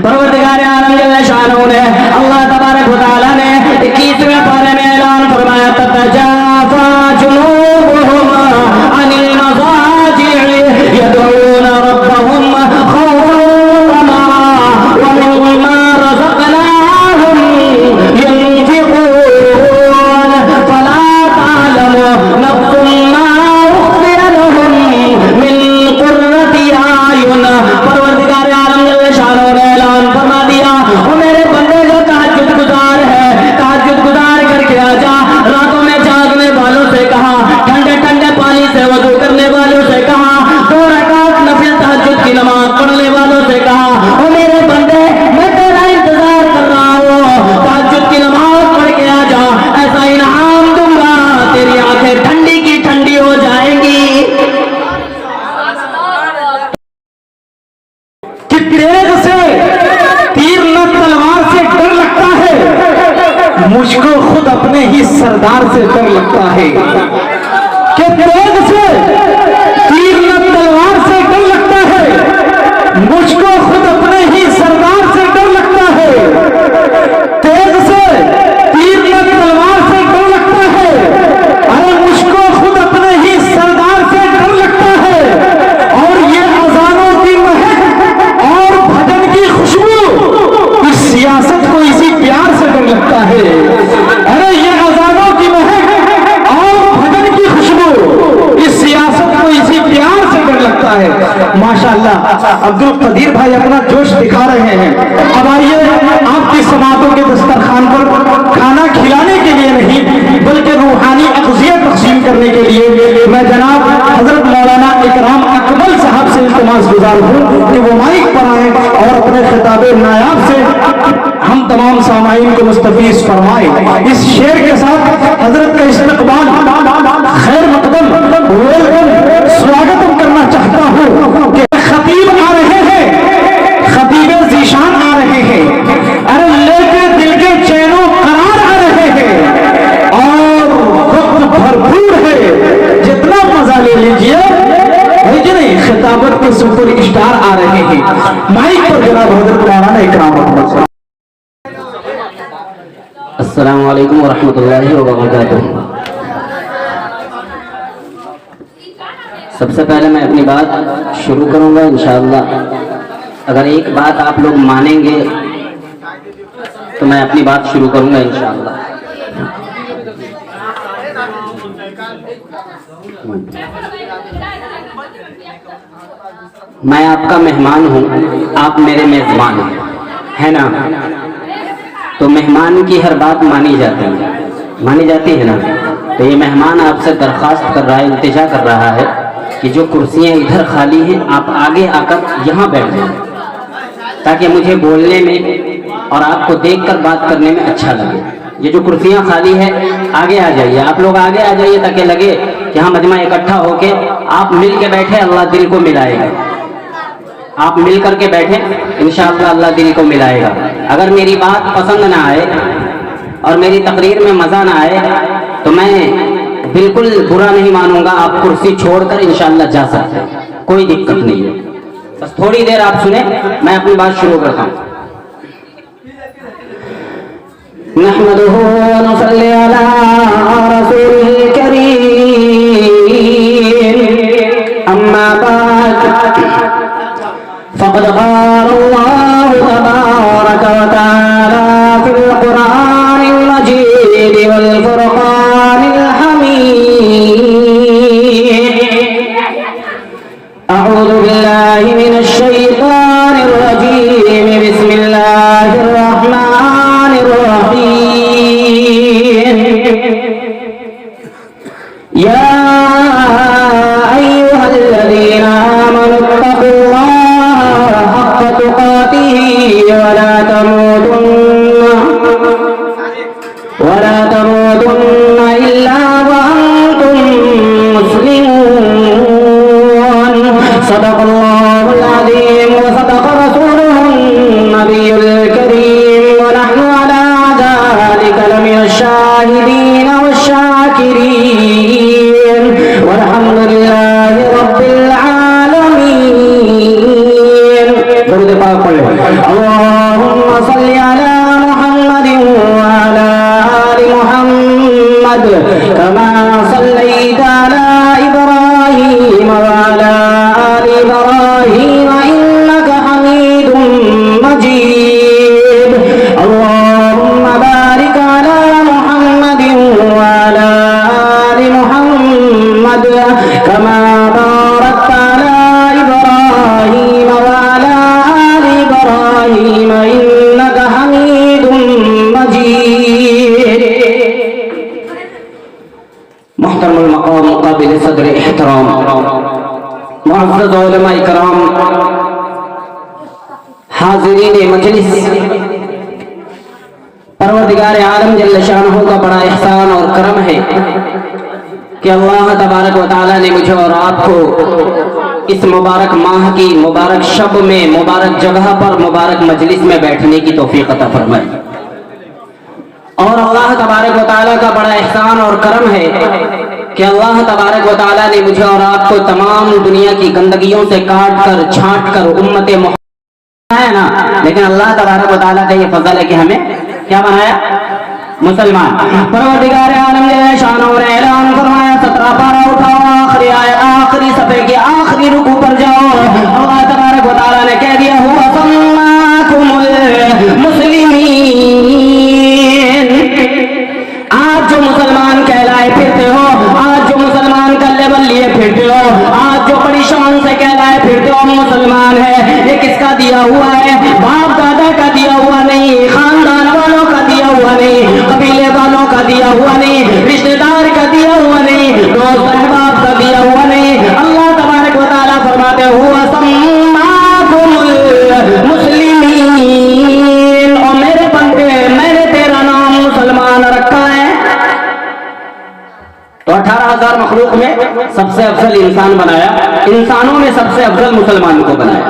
परवरदिगार आलम जल्ल शानहू ने अल्लाह तबारक व तआला ने 21वें पारे में ऐलान फरमाया ततजाफा जुनूबुहुम अनिल मज़ाजि'i यदऊना रब्बहुम खौफन व मिम्मा रज़क़नाहुम यunfiqून फला तअलमु नफ्सुम मा उख़फ़िय लहुम मिन क़ुर्रति आयुन। परवरदिगार आलम जल्ल शानहू ने ऐलान फरमा दिया, ओ मेरे बंदे जो तहज्जुद गुजार है, तहज्जुद गुजार करके आजा। रातों में जागने वालों से कहा, ठंडे ठंडे पानी से वजू करने वालों से कहा, 2 रकात नफिल तहज्जुद की नमाज पढ़ने वालों से कहा, ओ मेरे बंदे मैं तेरा इंतजार कर रहा हूँ, तहज्जुद की नमाज पढ़ के आजा, ऐसा इनाम दूंगा तेरी आंखें ठंडी की ठंडी हो जाएंगी। कि तेज से तीर न तलवार से डर लगता है, मुझको खुद अपने ही सरदार से डर लगता है। कि तेज से तीर न तलवार से डर लगता है, मुझको खुद अपने ही सरदार से डर लगता है। तेज से तीर न तलवार से डर लगता है, अरे मुझको खुद अपने ही सरदार से डर लगता है। और ये अजानों की महक और भजन की खुशबू, इस सियासत को इसी प्यार से डर लगता है। अरे ये अजानों की महक और भजन की खुशबू, इस सियासत को इसी प्यार से डर लगता है। माशाअल्लाह अब्दुल कदीर भाई अपना जोश दिखा रहे हैं। अब आइए आपकी समातों के दस्तरखान पर खाना खिलाने के लिए नहीं बल्कि रूहानी अग़ज़िया तक़सीम करने के लिए मैं जनाब हजरत मौलाना इकराम अकमल साहब से इल्तिमास गुजार हूँ कि वो माइक पर आए और अपने खिताबे नायाब से हम तमाम सामाईन को मुस्तफ़ीज़ फरमाए। इस शेर के साथ हजरत का इस्तक़बाल खैर मक़दम वेलकम स्वागतम करना चाहता हूँ कि खतीब आ रहे हैं, खतीब ज़ीशान आ रहे हैं, अरे लेके दिल के चैनो करार आ रहे हैं और वक्त भरपूर है, जितना मजा ले लीजिए। है कि नहीं? खिताबत के सुपर स्टार आ रहे हैं। माइक पर जनाब हजरत मौलाना इकराम अकमल साहब। अस्सलामु अलैकुम वरहमतुल्लाहि वबरकातुहू। सबसे पहले मैं अपनी बात शुरू करूंगा इंशाअल्लाह। अगर एक बात आप लोग मानेंगे तो मैं अपनी बात शुरू करूंगा इंशाअल्लाह। मैं आपका मेहमान हूँ, आप मेरे मेजबान हैं ना। तो मेहमान की हर बात मानी जाती है ना। तो ये मेहमान आपसे दरख्वास्त कर रहा है, इल्तिजा कर रहा है कि जो कुर्सियाँ इधर खाली हैं आप आगे आकर यहाँ बैठ जाएं, ताकि मुझे बोलने में और आपको देखकर बात करने में अच्छा लगे। ये जो कुर्सियाँ खाली है आगे आ जाइए, आप लोग आगे आ जाइए ताकि लगे कि हाँ मजमा इकट्ठा होके आप मिल के बैठे, अल्लाह दिल को मिलाएगा। आप मिल करके बैठे, इंशाअल्लाह अल्लाह दिल को मिलाएगा। अगर मेरी बात पसंद ना आए और मेरी तकरीर में मज़ा ना आए तो मैं बिल्कुल बुरा नहीं मानूंगा, आप कुर्सी छोड़कर इंशाअल्लाह जा सकते हैं, कोई दिक्कत नहीं है। बस थोड़ी देर आप सुने, मैं अपनी बात शुरू करता हूँ। नहमदुहु व नसल्ली अला रसूलिल करीम, अम्मा बाद फ़क़द क़ाल अल्लाहु तबारक व तआला फ़िल क़ुरआनिल मजीद वल फ़ुरक़ानिल أعوذ بالله من الشيطان الرجيم بسم الله الرحمن الرحيم يا أيها الذين آمنوا اتقوا الله حق تقاته ولا تموتن إلا وأنتم مسلمون صدق الله العظيم وصدق رسوله النبي الكريم ونحن على ذلك لمن الشاهدين والشاكرين والحمد لله رب العالمين। درود پاک پڑھ لیں۔ صدر احترام، معزز علماء کرام، حاضرین مجلس، پروردگار عالم جل شانہ کا بڑا احسان اور کرم ہے کہ اللہ تبارک و تعالیٰ نے مجھے اور آپ کو اس مبارک ماہ کی مبارک شب میں مبارک جگہ پر مبارک مجلس میں بیٹھنے کی توفیق عطا فرمائی۔ اور اللہ تبارک و تعالیٰ کا بڑا احسان اور کرم ہے کہ اللہ تبارک و تعالیٰ نے مجھے اور آپ کو تمام دنیا کی گندگیوں سے کاٹ کر چھانٹ کر امت محمد ہے نا، لیکن اللہ تبارک و تعالیٰ کا یہ فضل ہے کہ ہمیں کیا بنایا؟ مسلمان۔ پروردگار عالم جل شانہ نے اعلان فرمایا، 17 پارہ اٹھاؤ، آخری آیت آخری صفحے کے آخری رکوع پر جاؤ۔ اللہ تبارک و تعالیٰ نے کہہ دیا ہوا سماکم المسلمین، آج جو مسلمان کہلائے پھرتے ہو، آج جو مسلمان کا لیبل لیے پھرتے ہو، آج جو بڑی شان سے کہلائے پھرتے ہو مسلمان ہے، یہ کس کا دیا ہوا ہے؟ باپ دادا کا دیا ہوا نہیں، خاندان والوں کا دیا ہوا نہیں، قبیلے والوں کا دیا ہوا نہیں، رشتہ دار کا دیا ہوا نہیں، دوست احباب کا دیا ہوا نہیں۔ اللہ تبارک و تعالیٰ فرماتے ہوا سماکم المسلمین، اور میرے بندے میں نے تیرا نام مسلمان رکھا ہے۔ تو 18,000 مخلوق میں سب سے افضل انسان بنایا، انسانوں میں سب سے افضل مسلمان کو بنایا،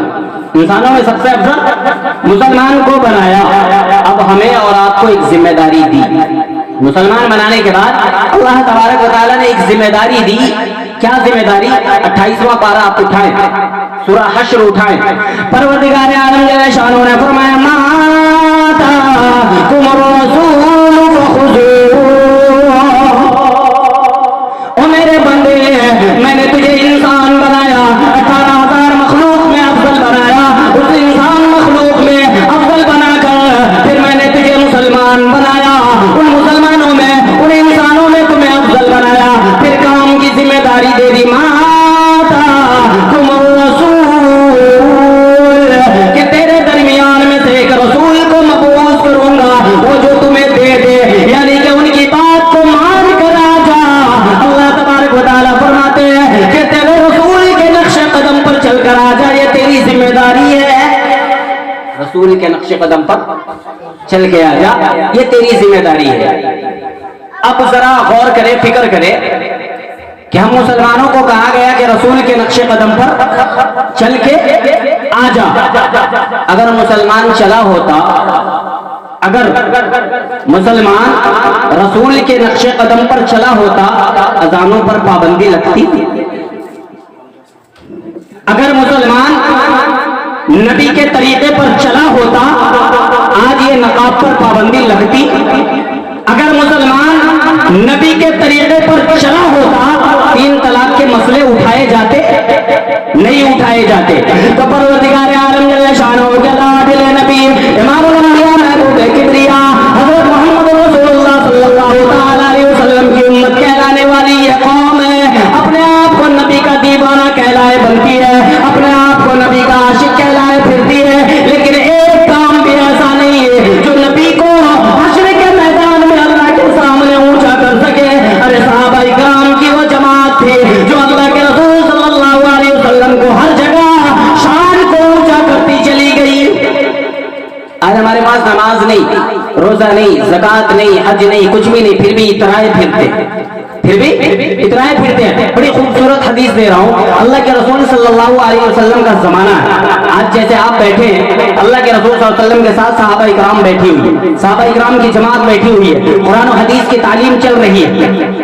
انسانوں میں سب سے افضل مسلمان کو بنایا۔ اب ہمیں اور آپ کو ایک ذمہ داری دی، مسلمان بنانے کے بعد اللہ تبارک و تعالیٰ نے ایک ذمہ داری دی۔ کیا ذمہ داری؟ 28واں پارہ آپ اٹھائیں، سورہ حشر اٹھائیں۔ پروردگار عالم جل شانہ نے فرمایا ما آتاکم الرسول فخذوہ، او میرے بندے میں نے تجھے انسان بنایا، 18,000 مخلوق میں افضل بنایا، اس انسان مخلوق میں افضل بنا کر پھر میں نے تجھے مسلمان بنایا، ان مسلمانوں میں ان انسانوں میں تمہیں افضل بنایا، پھر کام کی ذمہ داری دے دی ما آتاکم الرسول، کہ تیرے درمیان میں سے ایک رسول کو مبعوث کروں گا، وہ جو تمہیں دے دے، یعنی کہ ان کی بات کو مان کر آ جا۔ اللہ تبارک و تعالیٰ فرماتے ہیں کہ تیرے رسول کے نقش قدم پر چل کر آ جا، یہ تیری ذمہ داری ہے۔ رسول کے نقش قدم پر چل کے آ جا، یہ تیری ذمہ داری ہے۔ اب ذرا غور کرے، فکر کرے کہ ہم مسلمانوں کو کہا گیا کہ رسول کے نقش قدم پر چل کے آ جا۔ اگر مسلمان چلا ہوتا، اگر مسلمان رسول کے نقش قدم پر چلا ہوتا، اذانوں پر پابندی لگتی؟ اگر مسلمان نبی کے طریقے پر چلا ہوتا، آج یہ نقاب پر پابندی لگتی؟ اگر مسلمان نبی کے طریقے پر چلا ہوتا، 3 طلاق کے مسئلے اٹھائے جاتے؟ نہیں اٹھائے جاتے۔ تو پروردگار عالم جل شانہ کے لاڈلے نبی امام الانبیاء محبوب کبریا حضرت محمد رسول اللہ صلی اللہ علیہ وسلم کی امت کہلانے والی یہ قوم ہے، اپنے آپ کو نبی کا دیوانہ کہلائے بنتی ہے، اپنے آپ کو نبی کا عاشق کہلائے پھرتی ہے، لیکن ایک کام بھی ایسا نہیں ہے جو نبی کو حشر کے میدان میں اللہ کے سامنے اونچا کر سکے۔ ارے صحابہ اکرام کی وہ جماعت تھی جو اللہ کے رسول صلی اللہ علیہ وسلم کو ہر جگہ شان کو اونچا کرتی چلی گئی۔ آج ہمارے پاس نماز نہیں، روزہ نہیں، زکوٰۃ نہیں، حج نہیں، کچھ بھی نہیں، پھر بھی اترائے پھرتے ہیں، بڑی خوبصورت حدیث دے رہا ہوں، اللہ کے رسول صلی اللہ علیہ وسلم کا زمانہ ہے۔ آج جیسے آپ بیٹھے ہیں، اللہ کے رسول صلی اللہ علیہ وسلم کے ساتھ صحابہ اکرام بیٹھی ہوئی ہے، صحابہ اکرام کی جماعت بیٹھی ہوئی ہے، قرآن و حدیث کی تعلیم چل رہی ہے،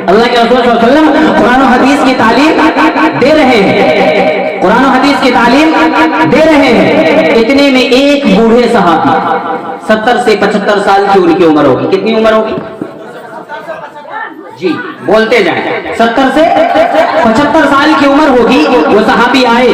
اللہ کے رسول صلی اللہ علیہ وسلم قرآن و حدیث کی تعلیم دے رہے ہیں، قرآن و حدیث کی تعلیم دے رہے ہیں۔ اتنے میں ایک بوڑھے صحابی، 70 سے 75 سال کی ان کی عمر ہوگی، کتنی عمر ہوگی؟ جی بولتے جائیں، 70 سے 75 سال کی عمر ہوگی۔ وہ صحابی آئے،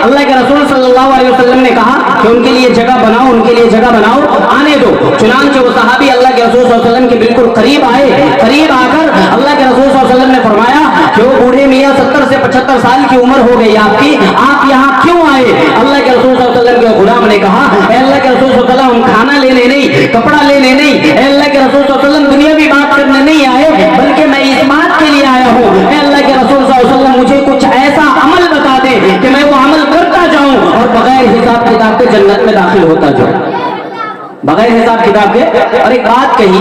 اللہ کے رسول صلی اللہ علیہ وسلم نے کہا کہ ان کے لیے جگہ بناؤ، ان کے لیے جگہ بناؤ، آنے دو۔ چنانچہ وہ صحابی اللہ کے رسول صلی اللہ علیہ وسلم کے بالکل قریب آئے، قریب آ کر اللہ کے رسول صلی اللہ علیہ وسلم نے فرمایا کہ وہ بوڑھے میاں 70 سے 75 سال کی عمر ہو گئی آپ کی، آپ یہاں کیوں آئے؟ اللہ کے رسول صلی اللہ علیہ وسلم کے غلام نے کہا اے اللہ کے رسول صلی اللہ علیہ وسلم، ہم کھانا لینے نہیں، کپڑا لینے نہیں، اے اللہ کے رسول صلی اللہ علیہ وسلم دنیاوی بات کرنے نہیں آئے، بلکہ میں اس بات کے لیے آیا کتاب کے جنت میں داخل ہوتا جاؤ بغیر حساب کتاب کے. اور ایک بات کہی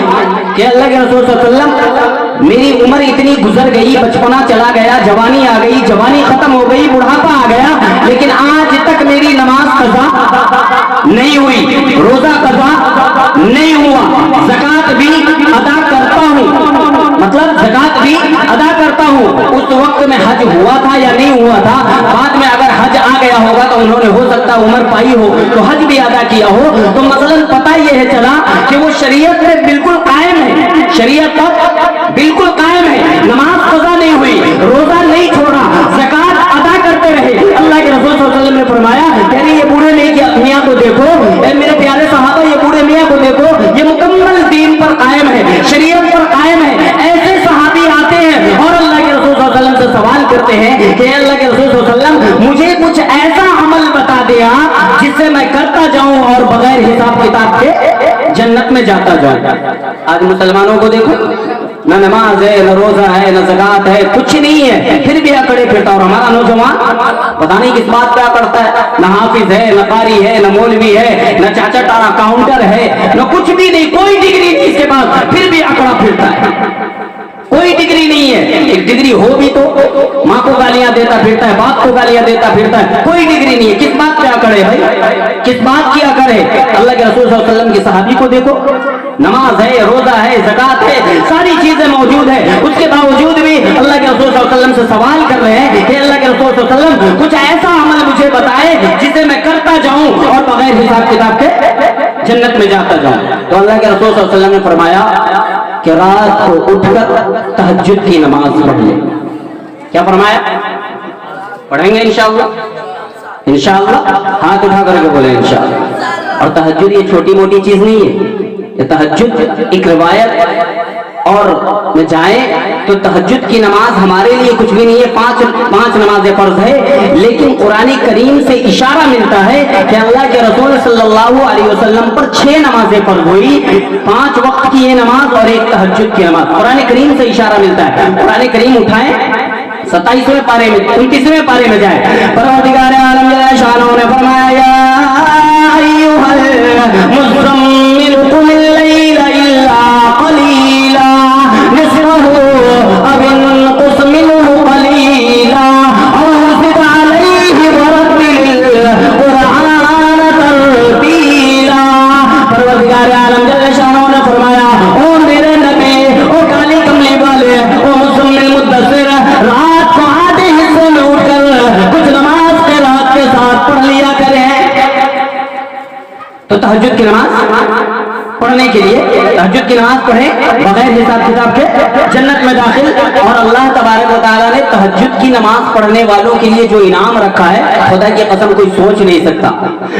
کہ اللہ کے رسول صلی اللہ علیہ وسلم میری عمر اتنی گزر گئی, بچپنا چلا گیا, جوانی آ گئی, جوانی ختم ہو گئی, بڑھاپا آ گیا, لیکن آج تک میری نماز قضا نہیں ہوئی, روزہ قضا نہیں ہوا, زکات بھی ادا کرتا ہوں, مطلب زکات بھی ادا کرتا ہوں. اس وقت میں حج ہوا تھا یا نہیں ہوا تھا, بعد میں اگر حج آ گیا ہوگا تو انہوں نے ہو سکتا عمر پائی ہو تو حج بھی ادا کیا ہو, تو مثلا پتہ یہ ہے چلا کہ وہ شریعت میں بالکل قائم ہے, شریعت پر بالکل قائم ہے, نماز قضا نہیں ہوئی, روزہ نہیں چھوڑا, زکات ادا کرتے رہے. اللہ کے رسول صلی اللہ علیہ وسلم نے فرمایا کہ یہ بوڑھے میاں کو دیکھو, اے میرے پیارے صحابہ یہ بوڑھے میاں کو دیکھو, یہ مکمل دین پر قائم ہے, شریعت پر قائم ہے. ایسے صحابی آتے ہیں اور اللہ کے رسول صلی اللہ علیہ وسلم سے سوال کرتے ہیں کہ اللہ کے رسول صلی اللہ علیہ وسلم مجھے کچھ ایسا عمل بتا دیا جس سے میں کرتا جاؤں اور بغیر حساب کتاب کے جنت میں جاتا جاؤں. آج مسلمانوں کو دیکھو, نہ نماز ہے, نہ روزہ ہے, نہ زکات ہے, کچھ نہیں ہے, پھر بھی اکڑے پھرتا. اور ہمارا نوجوان پتہ نہیں کس بات پہ اکڑتا ہے, نہ حافظ ہے, نہ قاری ہے, نہ مولوی ہے, نہ چاچا ٹارا کاؤنٹر ہے, نہ کچھ بھی نہیں, کوئی ڈگری نہیں اس کے پاس, پھر بھی اکڑا پھرتا ہے. کوئی ڈگری نہیں ہے, ایک ڈگری ہو بھی تو ماں کو گالیاں دیتا پھرتا ہے, باپ کو گالیاں دیتا پھرتا ہے, کوئی ڈگری نہیں ہے. کس بات پہ اکڑ ہے بھائی, کس بات کی اکڑ ہے؟ اللہ کے رسول صلی اللہ علیہ وسلم کے صحابی کو دیکھو, نماز ہے, روزہ ہے, زکات ہے, ساری چیزیں موجود ہے, اس کے باوجود بھی اللہ کے رسول صلی اللہ علیہ وسلم سے سوال کر رہے ہیں کہ اللہ کے رسول صلی اللہ علیہ وسلم کچھ ایسا عمل مجھے بتائے جسے میں کرتا جاؤں اور بغیر حساب کتاب کے جنت میں جاتا جاؤں. تو اللہ کے رسول صلی اللہ علیہ وسلم نے فرمایا کہ رات کو اٹھ کر تہجد کی نماز پڑھ لے. کیا فرمایا؟ پڑھیں گے انشاءاللہ, انشاءاللہ, ہاتھ اٹھا کر کے بولیں انشاءاللہ. اور تہجد یہ چھوٹی موٹی چیز نہیں ہے, یہ تہجد ایک روایت اور میں جائیں تو تہجد کی نماز ہمارے لیے کچھ بھی نہیں ہے, پانچ نمازیں فرض ہے, لیکن قرآن کریم سے اشارہ ملتا ہے کہ اللہ کے رسول صلی اللہ علیہ وسلم پر 6 نمازیں فرض ہوئی, 5 وقت کی یہ نماز اور ایک تہجد کی نماز. قرآن کریم سے اشارہ ملتا ہے. قرآن کریم اٹھائیں 27ویں پارے میں, 29ویں پارے میں جائیں. پروردگار عالم جل شانہ نے فرمایا یا ایھا المزمل قم اللیل الا قلیلا نصفہ او انقص منہ قلیلا او زد علیہ ورتل القرآن ترتیلا. پروردگار عالم جل شانہ نے فرمایا او میرے نبی, او کالی کملی والے, او مزمل مدثر, رات کو آدھے حصے میں اٹھ کر کچھ نماز کے رات کے ساتھ پڑھ لیا کریں. تو تہجد کی نماز پڑھنے کے لیے تہجد کی نماز پڑھیں بغیر حساب کتاب کے جنت میں داخل. اور اللہ تبارک و تعالیٰ نے تہجد کی نماز پڑھنے والوں کے لیے جو انعام رکھا ہے, خدا کی قسم کوئی سوچ نہیں سکتا.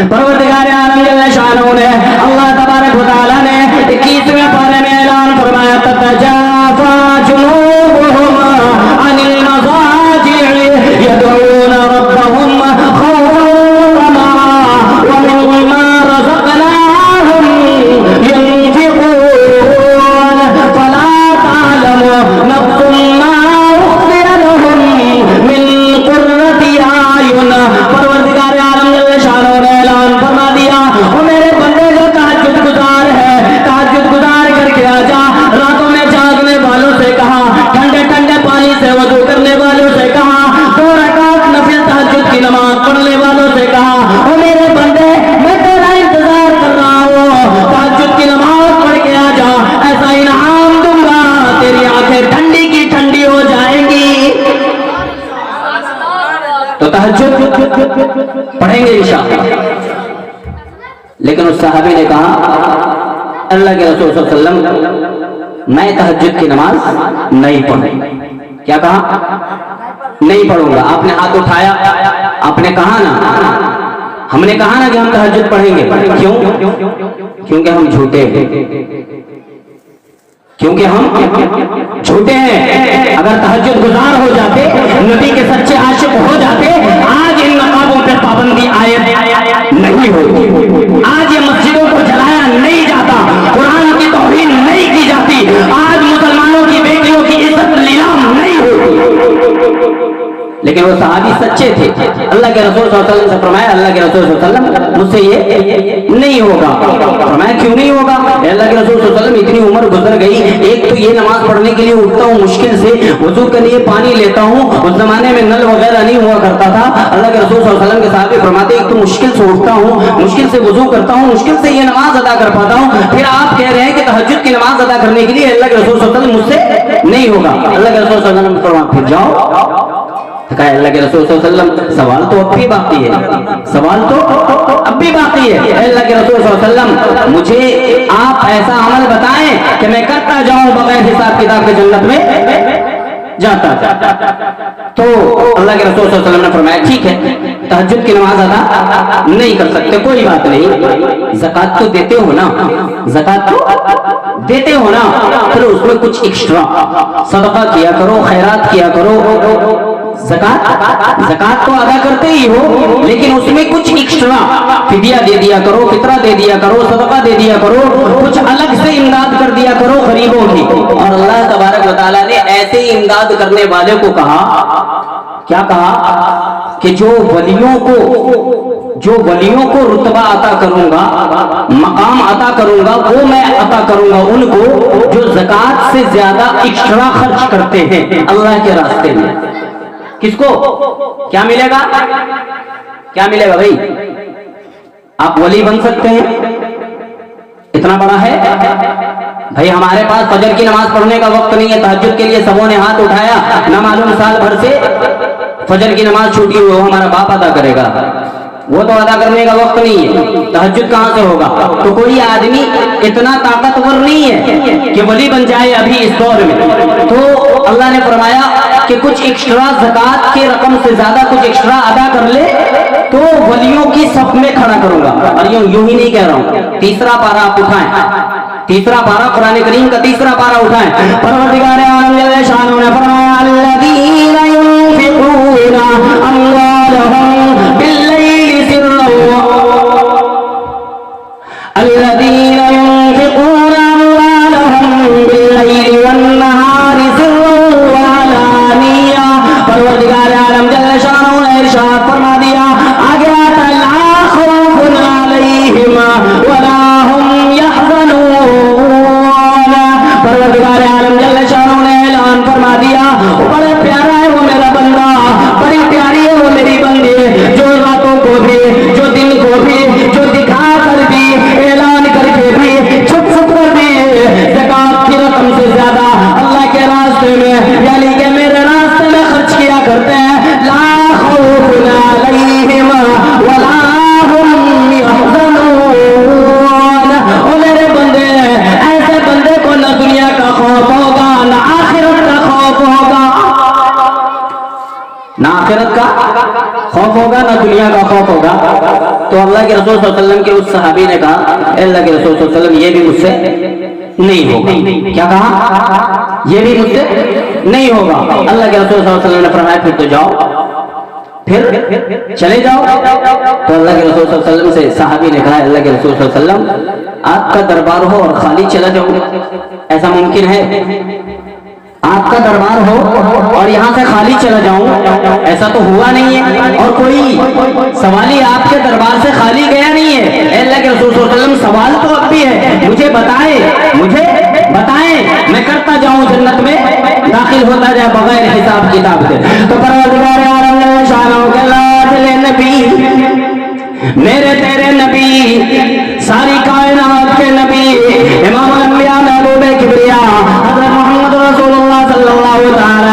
پروردگار عالم جل شانہ نے, اللہ تبارک و تعالیٰ نے 21ویں پارے میں اعلان فرمایا تتجافى جنوبهم عن المضاجع يدعون ربهم خوفا وطمعا ومما رزقناهم ينفقون فلا تعلم نفس ما أخفي لهم من قرة أعين. پروردگار عالم جل شانہ نے اعلان فرما دیا, وہ میرے بندے جو تہجد گزار ہے, تہجد گزار کر کے آ جا. راتوں میں جاگنے والوں سے کہا, ٹھنڈے ٹھنڈے پانی سے وضو کرنے والوں سے کہا, 2 رکعت نفل تہجد کی نماز پڑھنے والوں سے کہا, او میرے بندے میں تیرا انتظار کر رہا ہوں, تہجد کی نماز پڑھ کے آ جا, ایسا انعام دوں گا تیری آنکھیں ٹھنڈی کی ٹھنڈی ہو جائیں گی. تو تہجد پڑھیں گے انشاءاللہ. لیکن اس صحابی نے کہا اللہ کے رسول صلی اللہ علیہ وسلم میں تہجد کی نماز نہیں پڑھوں. کیا کہا؟ نہیں پڑھوں گا. آپ نے ہاتھ اٹھایا, آپ نے کہا نا, ہم نے کہا نا کہ ہم تہجد پڑھیں گے. کیوں؟ کیونکہ ہم جھوٹے ہیں, کیونکہ ہم جھوٹے ہیں. اگر تہجد گزار ہو جاتے, نبی کے سچے عاشق ہو جاتے, آج ان نقابوں پہ پابندی عائد نہیں ہوتی, آج یہ مسجدوں کو جلایا نہیں جاتا, قرآن کی توہین نہیں کی جاتی, آج مسلمانوں کی بیٹیوں کی عزت نیلام نہیں ہوتی. لیکن وہ صحابی سچے تھے. اللہ کے رسول صلی اللہ علیہ وسلم سے فرمایا, اللہ کے رسول صلی اللہ علیہ وسلم मुझसे ये नहीं होगा। फरमाया क्यों नहीं होगा? अल्लाह के रसूल सल्लल्लाहु अलैहि वसल्लम इतनी उम्र गुजर गई, एक तो ये नमाज पढ़ने के लिए उठता हूँ मुश्किल से, वजू के लिए पानी लेता हूँ, उस जमाने में नल वगैरह नहीं हुआ करता था। अल्लाह के रसूल सल्लल्लाहु अलैहि वसल्लम के साहबे फरमाते एक तो मुश्किल से उठता हूँ, मुश्किल से वजू करता हूँ, मुश्किल से ये नमाज अदा कर पाता हूँ, फिर आप कह रहे हैं कि तहज्जुद की नमाज अदा करने के लिए अल्लाह के रसूल सल्लल्लाहु अलैहि वसल्लम मुझसे नहीं होगा। अल्लाह के रसूल सल्लल्लाहु अलैहि वसल्लम फरमाया फिर जाओ। कहा अल्लाह के रसूल सल्लल्लाहु अलैहि वसल्लम सवाल तो अब भी बाकी है, सवाल तो अब भी बाकी है। अल्लाह के रसूल सल्लल्लाहु अलैहि वसल्लम मुझे आप ऐसा अमल बताएं कि मैं करता जाऊं बगैर हिसाब किताब के जन्नत में जाता। तो अल्लाह के रसूल सल्लल्लाहु अलैहि वसल्लम ने फरमाया ठीक है, तहज्जुद की नमाज अदा नहीं कर सकते, कोई बात नहीं, ज़कात तो देते हो ना, ज़कात तो देते हो ना, फिर उसमें कुछ एक्स्ट्रा सदका किया करो, खैरात किया करो। ज़कात तो अदा करते ही हो, लेकिन उसमें कुछ एक्स्ट्रा फिदिया दे दिया करो, फितरा दे दिया करो, सदका दे दिया करो, कुछ अलग से इमदाद कर दिया करो गरीबों की। और अल्लाह तबारक व तआला ने ऐसे ही इमदाद करने वाले को कहा, क्या कहा कि जो वलियों को रुतबा अता करूंगा, मकाम अता करूंगा, वो मैं अता करूंगा उनको जो ज़कात से ज्यादा एक्स्ट्रा खर्च करते हैं अल्लाह के रास्ते में। किसको क्या मिलेगा? क्या मिलेगा भाई? आप वली बन सकते हैं, इतना बड़ा है भाई। हमारे पास फजर की नमाज पढ़ने का वक्त नहीं है, तहज्जुद के लिए सबों ने हाथ उठाया, ना मालूम साल भर से फजर की नमाज छूटी हुई, वो हमारा बाप अदा करेगा, वो तो अदा करने का वक्त नहीं है, तहज्जुद कहां से होगा? तो कोई आदमी इतना ताकतवर नहीं है कि वली बन जाए अभी इस दौर में। तो अल्लाह ने फरमाया कि कुछ एक्स्ट्रा ज़कात के रकम से ज्यादा कुछ एक्स्ट्रा अदा कर ले तो वलियों की सफ में खड़ा करूंगा। और यूं ही नहीं कह रहा हूं, तीसरा पारा आप उठाएं, तीसरा पारा कुरान करीम का तीसरा पारा उठाएं। परवरदिगार आलम जल्ल शान ने फरमाया अल्लज़ीना युनफिक़ूना अम्वालहुम बिल्लैलि सिर्रन अल्लज़ीना युनफिक़ूना अम्वालहुम बिल्लैलि वन्नहारि सिर्रन व अलानिया। परवरदिगार आलम जल्ल शान ने इरशाद फरमा दिया, आगे आता ला खौफुन अलैहिम वला हुम यहज़नून। परवरदिगार आलम जल्ल शान ने ऐलान फरमा दिया, बड़े प्यारा है वो मेरा बंदा, बड़ी प्यारी है वो मेरी बंदी, जो रातों को भी, जो दिन को भी, जो दिखा कर भी, ऐलान करके भी, छुप छुप कर भी ज़कात की रकम से ज्यादा अल्लाह के रास्ते में यानी कि मेरे रास्ते में खर्च किया करते हैं। ला खौफुन अलैहिम वला हुम यहज़नून। ओ मेरे बंदे, ऐसे बंदे को ना दुनिया का खौफ होगा, ना आखिरत का खौफ होगा, ना आखिरत का खौफ होगा, ना दुनिया का खौफ होगा। तो अल्लाह के रसूल सल्लल्लाहु अलैहि वसल्लम के उस सहाबी ने कहा, अल्लाह के रसूल सल्लल्लाहु अलैहि वसल्लम ये भी मुझसे नहीं होगा। क्या कहा? ये भी मुझसे नहीं होगा। अल्लाह के रसूल सल्लल्लाहु अलैहि वसल्लम ने फरमाया फिर तो जाओ, फिर चले जाओ। तो अल्लाह के रसूल सल्लल्लाहु अलैहि वसल्लम से सहाबी ने कहा, अल्लाह के रसूल सल्लल्लाहु अलैहि वसल्लम आपका दरबार हो और खाली चला जाऊं, ऐसा मुमकिन है? आपका दरबार हो और यहाँ से खाली चला जाऊं, ऐसा तो हुआ नहीं है, और कोई सवाली आपके दरबार से खाली गया नहीं है। अल्लाह के रसूल सल्लल्लाहु अलैहि वसल्लम सवाल तो अब भी है, मुझे बताएं, मैं करता जाऊं जन्नत में, दाखिल होता जाए बगैर हिसाब किताब के। तो परवरदिगार आलम जल्ल शानहू के लाडले नबी, मेरे तेरे नबी, सारी कायनात के नबी, इमाम अल-अंबिया महबूबे किबरिया हज़रत मोहम्मद रसूलुल्लाह सल्लल्लाहु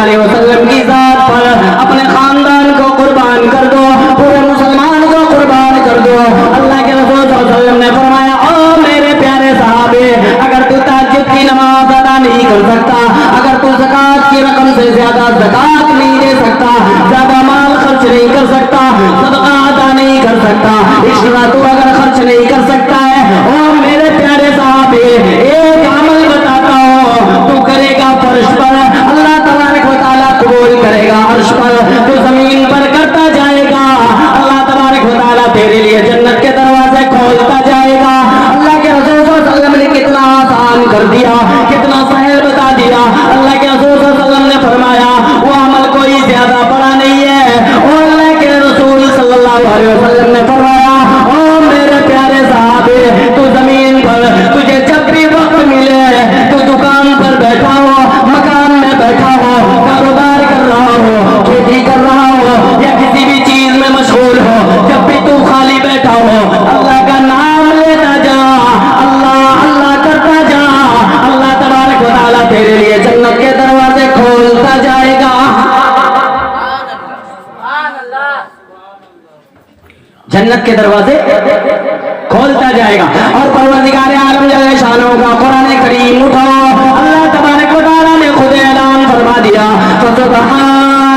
अलैहि वसल्लम की जात पर अपने खानदान को कुर्बान कर दो, पूरे मुसलमान को कुर्बान कर दो। अल्लाह के रसूल सल्लल्लाहु अलैहि वसल्लम ने फरमाया, ओ मेरे प्यारे साहबे, अगर तू तहज्जुद की नमाज अदा नहीं कर सकता, अगर तू ज़कात की रकम से ज्यादा ज़कात नहीं दे सकता, ज्यादा माल खर्च नहीं कर सकता, सदका अदा नहीं कर सकता, इश्रा तू अगर खर्च नहीं कर सकता है, ओ मेरे प्यारे साहबे, एक अमल बताता हूँ, तू करेगा फर्श पर, अल्लाह तबारक व तआला कबूल करेगा अर्श पर, तू जमीन पर करता जाएगा, अल्लाह तबारक व तआला तेरे लिए जन्नत के दरवाजे खोलता जाएगा। अल्लाह के रसूल सल्लल्लाहु अलैहि वसल्लम ने कितना आसान कर दिया, कितना सहल बता दिया। अल्लाह के रसूल सल्लल्लाहु अलैहि वसल्लम ने फरमाया वो अमल कोई ज्यादा बड़ा नहीं है। और अल्लाह के रसूल सल्लल्लाहु अलैहि वसल्लम ने फरमाया, ओ जन्नत के दरवाजे खोलता जाएगा। और परवरदिगार आलम जल्ल शानो का कुरान करीम उठाओ, अल्लाह तबारक व तआला ने खुद ऐलान फरमा दिया, सुब्हानल्लाह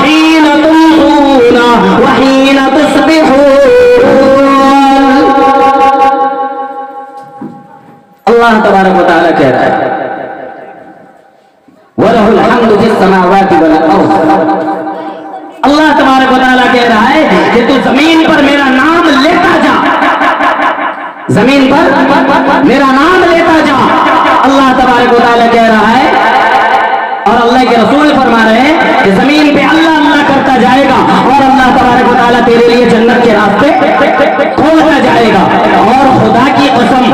हीन तुमसूना व हीन तुस्बिहून। अल्लाह तबारक व तआला कह रहा है, वलहुल हम्दु फिस समावाति वल अर्द। अल्लाह तबारक व तआला कह रहा है कि तू जमीन पर मेरा नाम लेता जा, जमीन पर मेरा नाम लेता जा। अल्लाह तबारक व तआला कह रहा है और अल्लाह के रसूल फरमा रहे हैं कि जमीन पे अल्लाह अल्लाह करता जाएगा और अल्लाह तबारक व तआला तेरे लिए जन्नत के रास्ते खोलता जाएगा। और खुदा की कसम,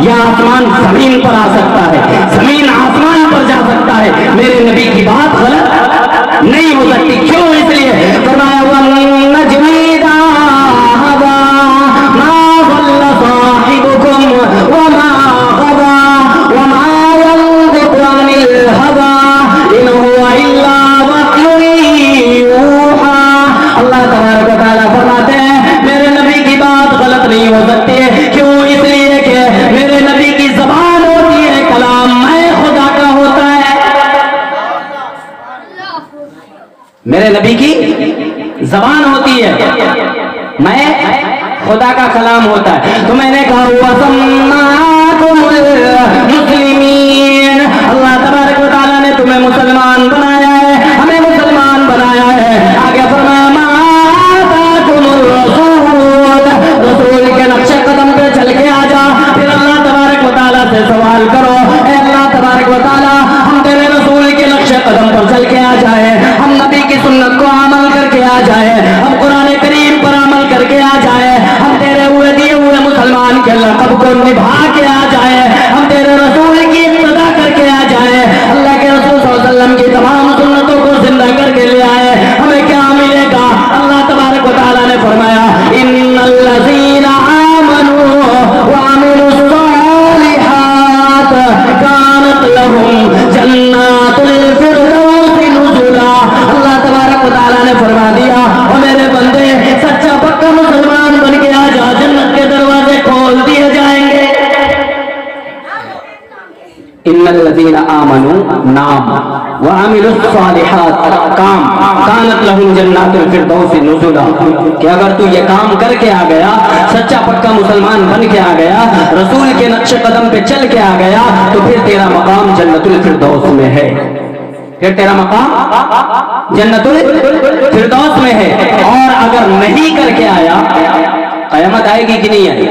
यह आसमान जमीन पर आ सकता है, जमीन आसमान पर जा सकता है, मेरे नबी की बात गलत नहीं हो सकती। क्यों? इसलिए फरमाया वन्नज्मि इज़ा हवा मा ज़ल्ल साहिबुकुम वमा गवा वमा यंतिक़ु अनिल हवा इन हुवा इल्ला वह्युन यूहा। अल्लाह तबारक व तआला फरमाते हैं मेरे नबी की बात गलत नहीं हो सकती है। क्यों? इसलिए कि मेरे नबी की ज़बान होती है, कलाम मैं खुदा का होता है। मेरे नबी की जबान होती है, मैं खुदा का कलाम होता है। तो मैंने कहा वसम्माकुमुल मुस्लिमीन, अल्लाह तबारक व तआला ने तुम्हें मुसलमान बनाया है, हमें मुसलमान बनाया है। आगे फरमाया मा आताकुमुर रसूल, रसूल के नक्शे कदम पे चल के आ जा। फिर अल्लाह तबारक व तआला से सवाल करो, ए अल्लाह तबारक व तआला हम तेरे रसूल के नक्शे कदम पर चल के आ जाए, हम नबी की सुन्नत को अमल करके आ जाए, हम कुरान करीम पर अमल करके आ जाए, हम तेरे हुए दिए हुए मुसलमान के लक़ब को निभा के आ जाए, हम तेरे रसूल की इत्तबा करके आ जाए, अल्लाह के रसूल सल्लल्लाहु अलैहि वसल्लम की तमाम सुन्नतों को जिंदा करके ले आए। हमें क्या मिलेगा? अल्लाह तबारक व तआला ने फरमाया इन्नल्लज़ीना आमनू व अमिलुस सालिहात कानत लहुम जन्नातुल फिरदौस नुज़ुला। अल्लाह तबारक व तआला ने फरमा दिया, और मेरे बंदे सच्चा पक्का मुसलमान बन के आ जा, जन्नत के दरवाजे खोल दिए जाएंगे। इन्नल्लज़ीना आमनू नाम व अमिलुस सालिहात काम कानत लहुम जन्नातुल फिरदौस नुज़ुला। कि अगर तू ये काम करके आ गया, सच्चा पक्का मुसलमान बन के आ गया, रसूल के नक्शे कदम पे चल के आ गया, तो फिर तेरा मकाम जन्नतुल फिरदौस में है, फिर तेरा मकाम जन्नतुल फिरदौस में है। और अगर नहीं करके आया, कयामत आएगी कि नहीं आएगी?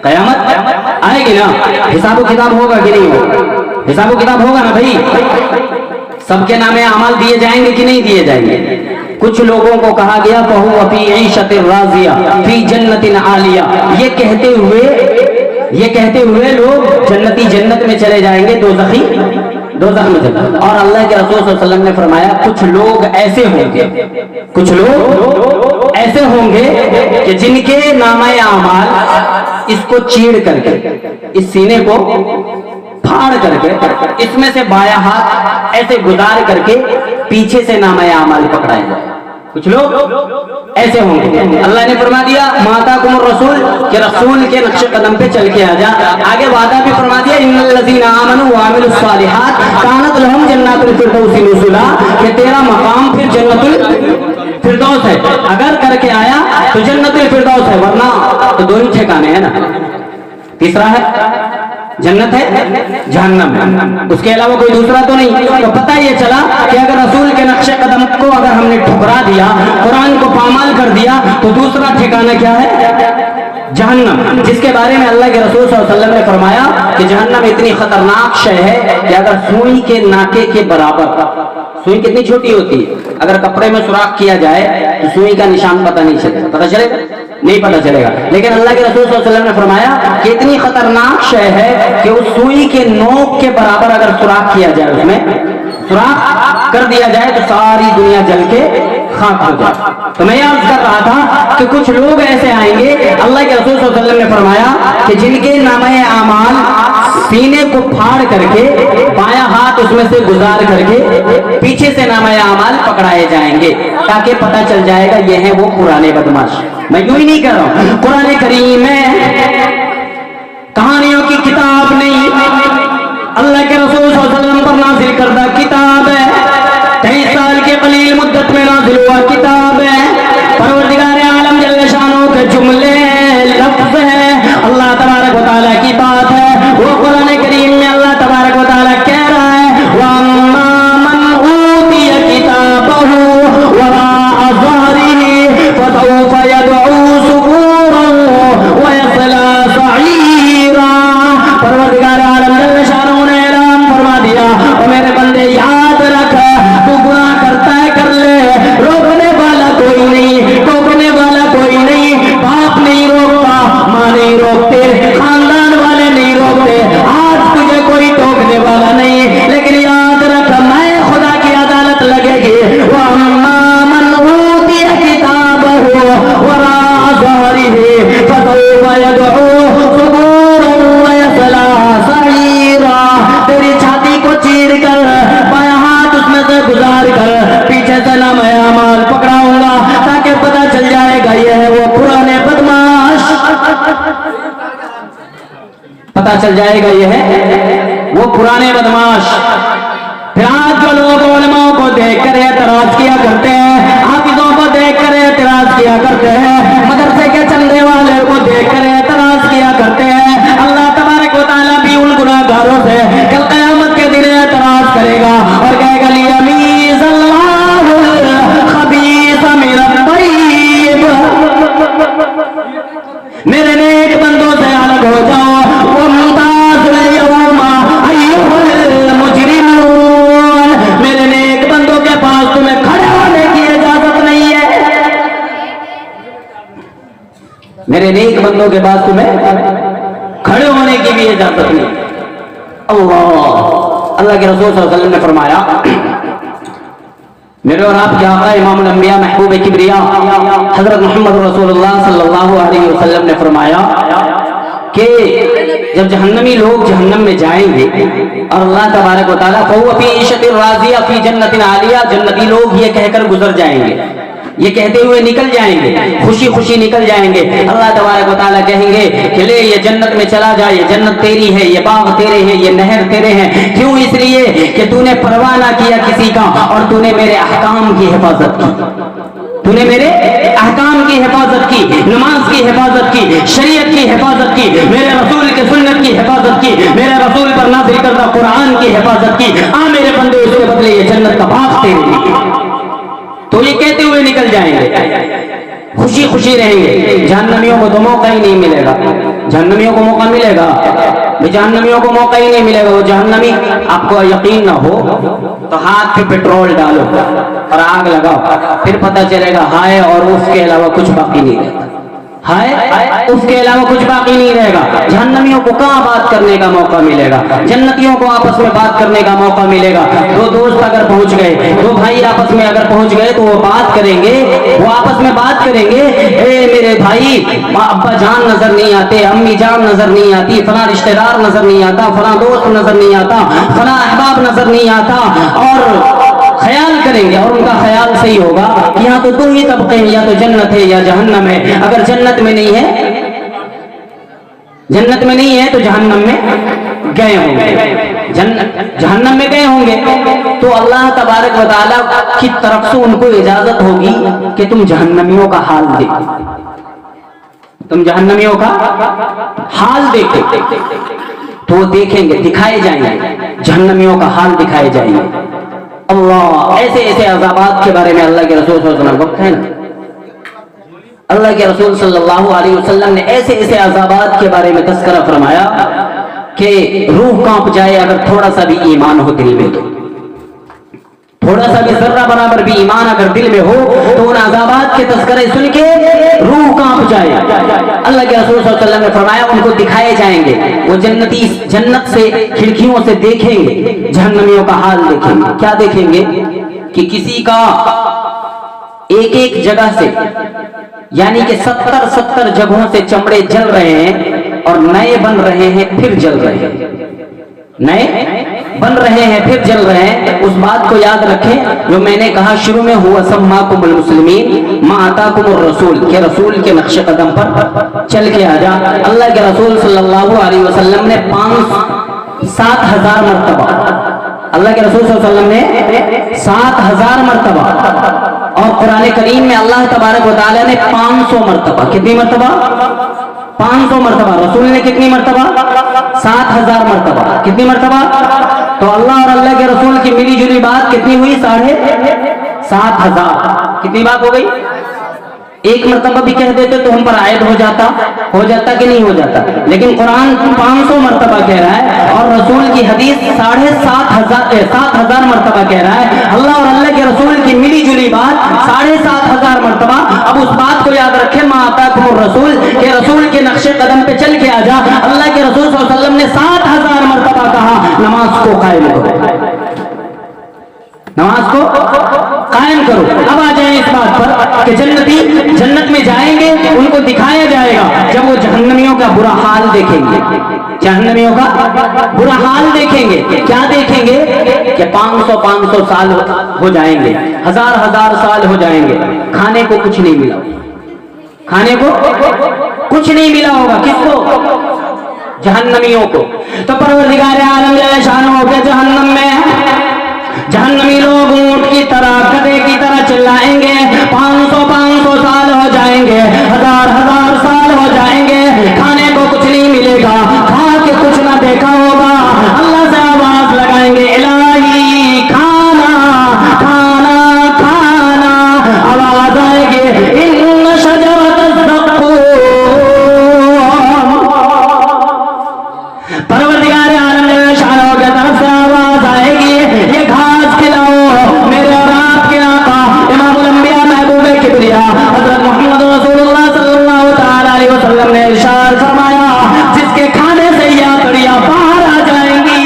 कयामत आएगी ना, हिसाब किताब होगा कि नहीं होगा? हिसाब किताब होगा ना भाई। सबके नामे अमाल दिए जाएंगे कि नहीं दिए जाएंगे? कुछ लोगों को कहा गया फहुव फी ईशतिर राज़िया फी जन्नतिन आलिया, ये कहते हुए लोग जन्नती जन्नत में चले जाएंगे, दोज़ख में चले। और अल्लाह के रसूल सल्लल्लाहु अलैहि वसल्लम ने फरमाया कुछ लोग ऐसे होंगे कि जिनके नामे अमाल इसको चीड़ करके, इस सीने को फाड़ करके, इसमें से बाया हाथ ऐसे गुजार करके पीछे से नामा अमाल पकड़ाए जाए। कुछ लोग ऐसे होंगे। अल्लाह ने फरमा दिया माता कुमुर रसूल, के रसूल के नक्शे कदम पे चल के आ जा। आगे वादा भी फरमा दिया इन्नल्लज़ीना आमनू व अमिलुस सालिहात कानत लहुम जन्नातुल फिरदौस नुज़ुला, कि तेरा मकाम फिर जन्नतुल फिरदौस है। अगर करके आया तो जन्नतुल फिरदौस है, वरना तो दो ही ठिकाने हैं ना। तीसरा है जन्नत है, जहन्नम है, उसके अलावा कोई दूसरा तो नहीं। तो पता ये चला कि अगर रसूल के नक्शे कदम को अगर हमने ठुकरा दिया, कुरान को पामाल कर दिया, तो दूसरा ठिकाना क्या है? जहन्नम, जिसके बारे में अल्लाह के रसूल सल्लल्लाहु अलैहि वसल्लम ने फरमाया कि जहन्नम इतनी खतरनाक शय है कि अगर सुई के नाके के बराबर, सुई कितनी छोटी होती है, अगर कपड़े में सुराख किया जाए तो सुई का निशान पता नहीं चलेगा, पता चलेगा? नहीं पता चलेगा। लेकिन अल्लाह के रसूल सल्लल्लाहु अलैहि वसल्लम ने फरमाया कि इतनी खतरनाक शय है कि उस सुई के नोक के बराबर अगर सुराख किया जाए, उसमें सुराख कर दिया जाए तो सारी दुनिया जल के खाक हो जाए। तो मैं याद कर रहा था कि कुछ लोग ऐसे आएंगे, अल्लाह के रसूल सल्लल्लाहु अलैहि वसल्लम ने फरमाया कि जिनके नामे आमाल सीने को फाड़ करके बायां हाथ उसमें से गुजार करके पीछे से नामे आमाल पकड़ाए जाएंगे। ताकि पता चल जाएगा ये है वो पुराने बदमाश। मैं यूं ही नहीं कह रहा हूं, कुरान करीम में कहानियों की किताब नहीं, अल्लाह के रसूल सल्लल्लाहु अलैहि वसल्लम पर नाजिल करदा किताब है, 23 साल के कलील मुद्दत में नाजिल हुआ किताब है, परवरदिगार आलम जल्ल शानो के जुमले लफ्ज है, अल्लाह तबारक व तआला की बात है। वो कुरान करीम में अल्लाह तबारक व तआला कह रहा है वअम्मा मन ऊतिया किताबहु वराअ ज़हरिही फसौफ यदऊ सुबूरन व यसला सईरा। परवरदिगार आलम जल्ल शानो ने ऐलान फरमा दिया, ओ मेरे बंदे याद रख, तू गुनाह करता है कर ले, रोकने वाला कोई नहीं, टोकने वाला कोई नहीं, बाप नहीं रोकता, माँ नहीं रोकते, खानदान वाले नहीं रोकते, आज तुझे कोई टोकने वाला नहीं, लेकिन याद रख मैं खुदा की अदालत लगेगी। वअम्मा मन ऊतिया किताबहु वराअ ज़हरिही फसौफ यदऊ सुबूरन व यसला सईरा। तेरी छाती को चीर कर बायां हाथ उसमें से गुजार कर पीछे से ना मैं अमाल पकड़ाऊंगा ताकि पता चल जाएगा ये है वो पुराने बदमाश, पता चल जाएगा ये है वो पुराने बदमाश। फिर आज जो लोग उलमाओं को देख कर एतराज किया करते हैं, हाफिजों को देख कर एतराज किया करते हैं, मदरसे के चलने वाले को देख कर एतराज किया करते हैं, अल्लाह तबारक व तआला भी उन गुनाहगारों से कल क़यामत के दिन एतराज करेगा और कहेगा लियमीज़ल्लाहुल खबीस मिनत तय्यिब। मेरे नेक बंदों से अलग हो जाओ, वम्ताज़ुल यौमा अय्युहल मुजरिमून। मेरे नेक बंदों के पास तुम्हें खड़े होने की इजाजत नहीं है, मेरे नेक बंदों के पास तुम्हें खड़े होने की भी इजाजत नहीं। अल्लाह के रसूल सल्लल्लाहु अलैहि वसल्लम ने फरमाया, मेरे और आपके आका इमामुल अंबिया महबूब किबरिया हजरत मोहम्मद रसूलुल्लाह सल्लल्लाहु अलैहि वसल्लम ने फरमाया कि जब जहन्नमी लोग जहन्नम में जाएंगे और अल्लाह तबारक व तआला फहुव फी ईशतिन राज़िया फी जन्नतिन आलिया, जन्नती लोग ये कहकर गुजर जाएंगे, ये कहते हुए निकल जाएंगे, खुशी खुशी निकल जाएंगे। अल्लाह तबारक व तआला कहेंगे कि ले ये जन्नत में चला जा, ये जन्नत तेरी है, ये बाग तेरे हैं, ये नहर तेरे हैं। क्यों? इसलिए कि तूने परवाह ना किया किसी का और तूने मेरे अहकाम की हिफाजत की, तूने मेरे अहकाम की हिफाजत की, नमाज की हिफाजत की, शरीयत की हिफाजत की, मेरे रसूल के सुन्नत की हिफाजत की, मेरे रसूल पर नाज़िल करदा कुरान की हिफाजत की। आ मेरे बंदे, उसके बदले ये जन्नत का बाग तेरे लिए। तो ये कहते हुए निकल जाएंगे, खुशी खुशी रहेंगे। जहन्नमियों को तो मौका ही नहीं मिलेगा, जहन्नमियों को मौका मिलेगा, जहन्नमियों को मौका ही नहीं मिलेगा। वो जहन्नमी, आपको यकीन ना हो तो हाथ पे पेट्रोल डालो और आग लगाओ, फिर पता चलेगा हाय और उसके अलावा कुछ बाकी नहीं रहेगा, हाय उसके अलावा कुछ बाकी नहीं रहेगा। जहन्नमियों को कहाँ बात करने का मौका मिलेगा, जन्नतियों को आपस में बात करने का मौका मिलेगा। दो दोस्त अगर पहुंच गए, दो भाई आपस में अगर पहुंच गए तो वो बात करेंगे, वो आपस में बात करेंगे, ए मेरे भाई अब्बा जान नजर नहीं आते, अम्मी जान नजर नहीं आती, फला रिश्तेदार नजर नहीं आता, फला दोस्त नजर नहीं आता, फला अहबाब नजर नहीं आता, और ख्याल करेंगे। और उनका ख्याल सही होगा कि यहाँ तो दो ही तबके हैं, या तो जन्नत है या जहन्नम है। अगर जन्नत में नहीं है, जन्नत में नहीं है तो जहन्नम में गए होंगे, जहन्नम में गए होंगे तो अल्लाह तबारक व तआला की तरफ से उनको इजाजत होगी कि तुम जहन्नमियों का हाल देखो, तुम जहन्नमियों का हाल देखो। तो वो देखेंगे, दिखाए जाएंगे, जहन्नमियों का हाल दिखाए जाएंगे। अल्लाह, ऐसे ऐसे अज़ाबात के बारे में अल्लाह के रसूल सल्लल्लाहु अलैहि वसल्लम है ना, अल्लाह के रसूल सल्लल्लाहु अलैहि वसल्लम ने ऐसे ऐसे अज़ाबात के बारे में तज़किरा फरमाया कि रूह कांप जाए अगर थोड़ा सा भी ईमान हो दिल में, तो थोड़ा सा भी जर्रा बराबर भी ईमान अगर दिल में हो तो उन अज़ाबात के तज़किरे सुन के रूह कांप जाए। अल्लाह के रसूल सल्लल्लाहु अलैहि वसल्लम ने फरमाया उनको दिखाए जाएंगे, वो जन्नती जन्नत से खिड़कियों से देखेंगे, जहन्नमियों का हाल देखेंगे। क्या देखेंगे कि किसी का एक एक जगह से, यानी कि 70 जगहों से चमड़े जल रहे हैं और नए बन रहे हैं, फिर जल रहे हैं, नए बन रहे हैं फिर जल रहे हैं, उस बात को याद रखें जो मैंने कहा शुरू में, हुआ सम्माकुमुल मुस्लिमीन मा आताकुमुर रसूल, के रसूल के नक्श कदम पर चल के आ जा। अल्लाह के रसूल सल्लल्लाहु अलैहि वसल्लम ने 7,000 मरतबा, अल्लाह के रसूल सल्लल्लाहु अलैहि वसल्लम ने 7,000 मरतबा, और कुरान करीम में अल्लाह तबारक व तआला ने 500 मरतबा, कितनी मरतबा? 500 मरतबा। रसूल ने कितनी मरतबा? 7,000 मरतबा। कितनी मरतबा? तो अल्लाह और अल्लाह के रसूल की मिली जुली बात कितनी हुई? 7,500। कितनी बात हो गई? एक मरतबा भी कह देते तो हम पर आयत हो जाता कि नहीं हो जाता, लेकिन कुरान 500 मरतबा कह रहा है और रसूल की हदीस 7,500 मरतबा कह रहा है। अल्लाह और अल्लाह के रसूल की मिली जुली बात 7,500 मरतबा। अब उस बात को याद रखें, मा आताकुमुर रसूल, के रसूल के नक्शे कदम पे चल के आ जा। अल्लाह के रसूल सल्लल्लाहु अलैहि वसल्लम ने 7,000 मरतबा कहा नमाज को कायम करो, नमाज को कायम करो। अब आ जाए इस बात पर कि जन्नती जन्नत में जाएंगे, उनको दिखाया जाएगा जब वो जहन्नमियों का बुरा हाल देखेंगे, जहन्नमियों का बुरा हाल देखेंगे। क्या देखेंगे? कि 500 साल हो जाएंगे, 1000 साल हो जाएंगे, खाने को कुछ नहीं मिला, खाने को कुछ नहीं मिला होगा। किसको? जहन्नमियों को। तो परवरदिगार आलम जल्ल शानो के जहन्नम में जहन्नमी लोग ऊंट की तरह, गधे की तरह चिल्लाएंगे, 500 साल हो जाएंगे, 1000 साल हो जाएंगे, खाने को कुछ नहीं मिलेगा, खा के कुछ ना देखा होगा। अल्लाह से आवाज लगाएंगे, इलाही खाना खाना खाना। आवाज आएगी, इन शजरतज़ ज़क़ूम। परवरदिगार आलम जल्ल शानो की तरफ से आवाज आएगी, ये घास खिलाओ मेरे और आपके आका इमामुल अंबिया महबूबे किबरिया हज़रत मोहम्मद रसूलुल्लाह सल्लल्लाहु तआला अलैहि वसल्लम ने इरशाद फरमाया, जिसके खाने से ये आंतड़ियां बाहर आ जाएंगी।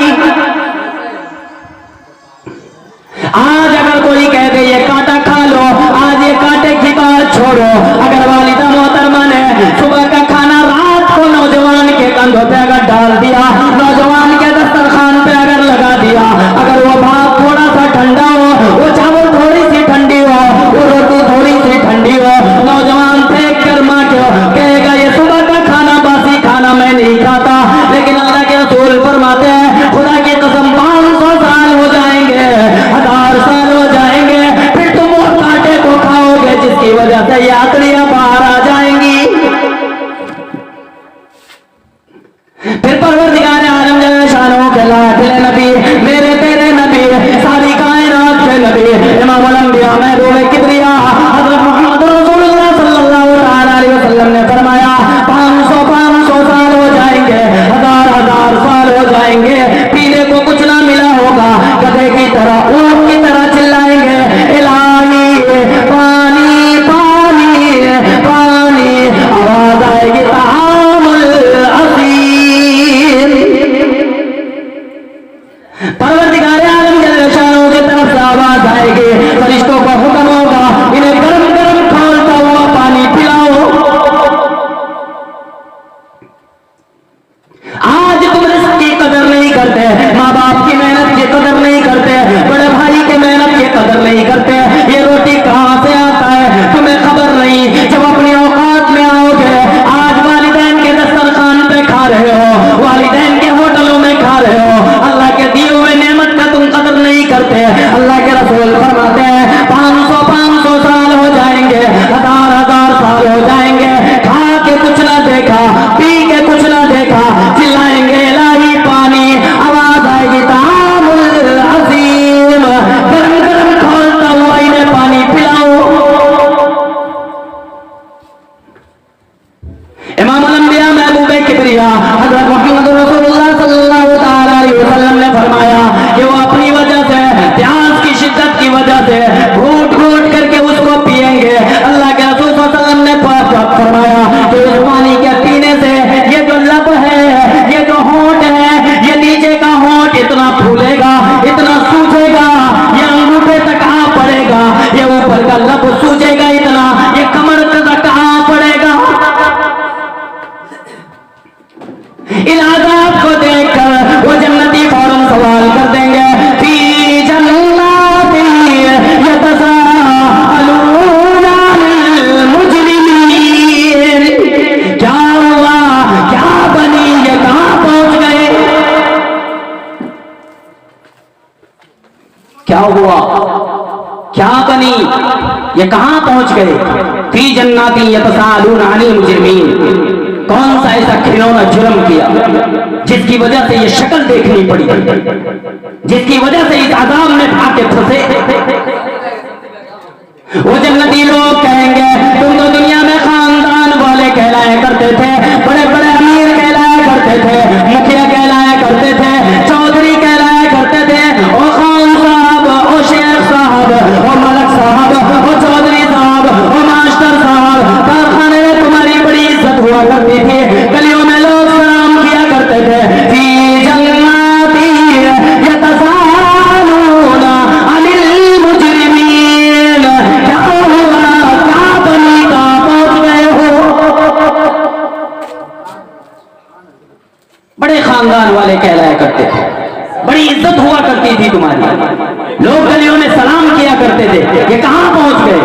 आज अगर कोई कह दे ये कांटा खा लो, आज ये कांटे की बात छोड़ो, अगर वालिदा मोहतरमा ने सुबह का खाना रात को नौजवान के कंधों पे अगर डाल दिया, नौजवान के दस्तरखान पे अगर लगा दिया, अगर वो भात थोड़ा सा ठंडा हो, वो चावल थोड़ी सी ठंडी हो, वो रोटी थोड़ी सी ठंडी हो, नौजवान फेंक कर माँ क्यों कहेगा ये सुबह का खाना बासी खाना मैं नहीं खाता। लेकिन अल्लाह के रसूल फरमाते हैं, खुदा की कसम 500 साल हो जाएंगे, 1000 साल हो जाएंगे, फिर तुम वो कांटे को खाओगे जिसकी वजह से ये आंतड़ियां बाहर आ जाएंगी। फिर परवरदिगार आलम जल्ल शानो के लाडले नबी, मेरे तेरे नबी, सारी कायनात के नबी, इमामुल अंबिया महबूबे किबरिया हज़रत मोहम्मद रसूलुल्लाह सल्लल्लाहु अलैहि वसल्लम ने फरमाया, 500 साल हो जाएंगे, 1000 साल हो जाएंगे, पीने को कुछ ना मिला होगा, गधे की तरह, ऊंट की तरह चिल्लाएंगे, इलाही पानी पानी पानी। आवाज आएगी, तआमुल अज़ीम। परवरदिगार आलम जल्ल शानो की तरफ से आवाज आएगी, फरिश्तों को हुक्म होगा, इन्हें गरम गरम खौलता हुआ पानी पिलाओ। आज तुम रिस्क की कदर नहीं करते, माँ बाप की मेहनत की कदर नहीं करते, बड़े भाई की मेहनत की कदर नहीं करते, ये रोटी कहाँ से आता है तुम्हें खबर नहीं। जब अपनी औकात में आओगे, आज वालिदैन के दस्तरखान पे खा रहे हो, वालिदैन के होटलों में खा रहे हो, अल्लाह के दिए हुए नेमत का तुम कदर नहीं करते। अल्लाह के रसूल फरमाते हैं, 500 साल हो जाएंगे, 1000 साल हो जाएंगे, खा के कुछ ना देखा, पी के कुछ ना देखा, चिल्लाएंगे इलाही पानी। आवाज आएगी, तआमुल अज़ीम, गरम गरम खौलता हुआ इन्हें पानी पिलाओ। इमामुल अंबिया महबूबे किबरिया हज़रत मोहम्मद रसूलुल्लाह सल्लल्लाहु तआला अलैहि वसल्लम ने फरमाया कि वो अपनी वजह से, प्यास की शिद्दत की वजह से घूट घूट करके उसको पिएंगे। अल्लाह के रसूल सल्लल्लाहु अलैहि वसल्लम ने फरमाया कि इस पानी के पीने से ये जो लब है, ये जो होंठ है, ये नीचे का होंठ इतना फूलेगा, इतना सूजेगा, ये अंगूठे तक आ पड़ेगा, ये ऊपर का लब सूजेगा इतना, ये कमर तक आ पड़ेगा। کیا ہوا کیا بنی یہ کہاں پہنچ گئے فی جنات یتساءلون عن المجرمین کون سا ایسا کھلونا جرم کیا جس کی وجہ سے یہ شکل دیکھنی پڑی جس کی وجہ سے اس عذاب میں آ کے پھنسے وہ جنتی لوگ کہیں گے تم تو دنیا میں خاندان والے کہلایا کرتے تھے بڑے بڑے امیر کہلایا کرتے تھے مکھیا کہلایا کرتے تھے چودھری کہلایا کرتے تھے او خان صاحب او شیخ صاحب او ملک صاحب او چودھری صاحب او ماسٹر صاحب کارخانے میں تمہاری بڑی عزت ہوا کرتی تھی گلیوں میں لوگ سلام کیا کرتے تھے فی جنات یتساءلون عن المجرمین کیا ہوا کیا بنی کہاں پہنچ گئے ہو بڑے خاندان والے کہلایا کرتے تھے بڑی عزت ہوا کرتی تھی تمہاری لوگ گلیوں میں سلام کیا کرتے تھے یہ کہاں پہنچ گئے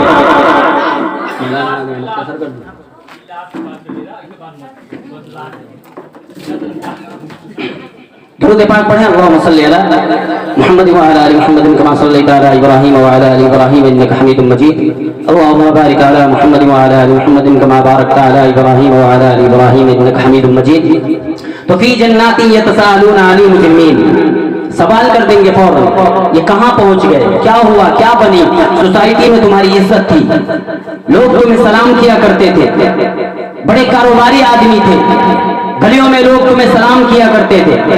درود پاک پڑھیں اللہم صلی علی محمد وعلی آل محمد کما صلیت علی ابراہیم وعلی آل ابراہیم انک حمید مجید اللہم بارک علی محمد وعلی آل محمد کما بارکت علی ابراہیم وعلی آل ابراہیم انک حمید مجید تو فی جنات یتساءلون عن المجرمین سوال کر دیں گے فوراً یہ کہاں پہنچ گئے کیا ہوا کیا بنی سوسائٹی میں تمہاری عزت تھی لوگ تمہیں سلام کیا کرتے تھے بڑے کاروباری آدمی تھے گلیوں میں لوگ تمہیں سلام کیا کرتے تھے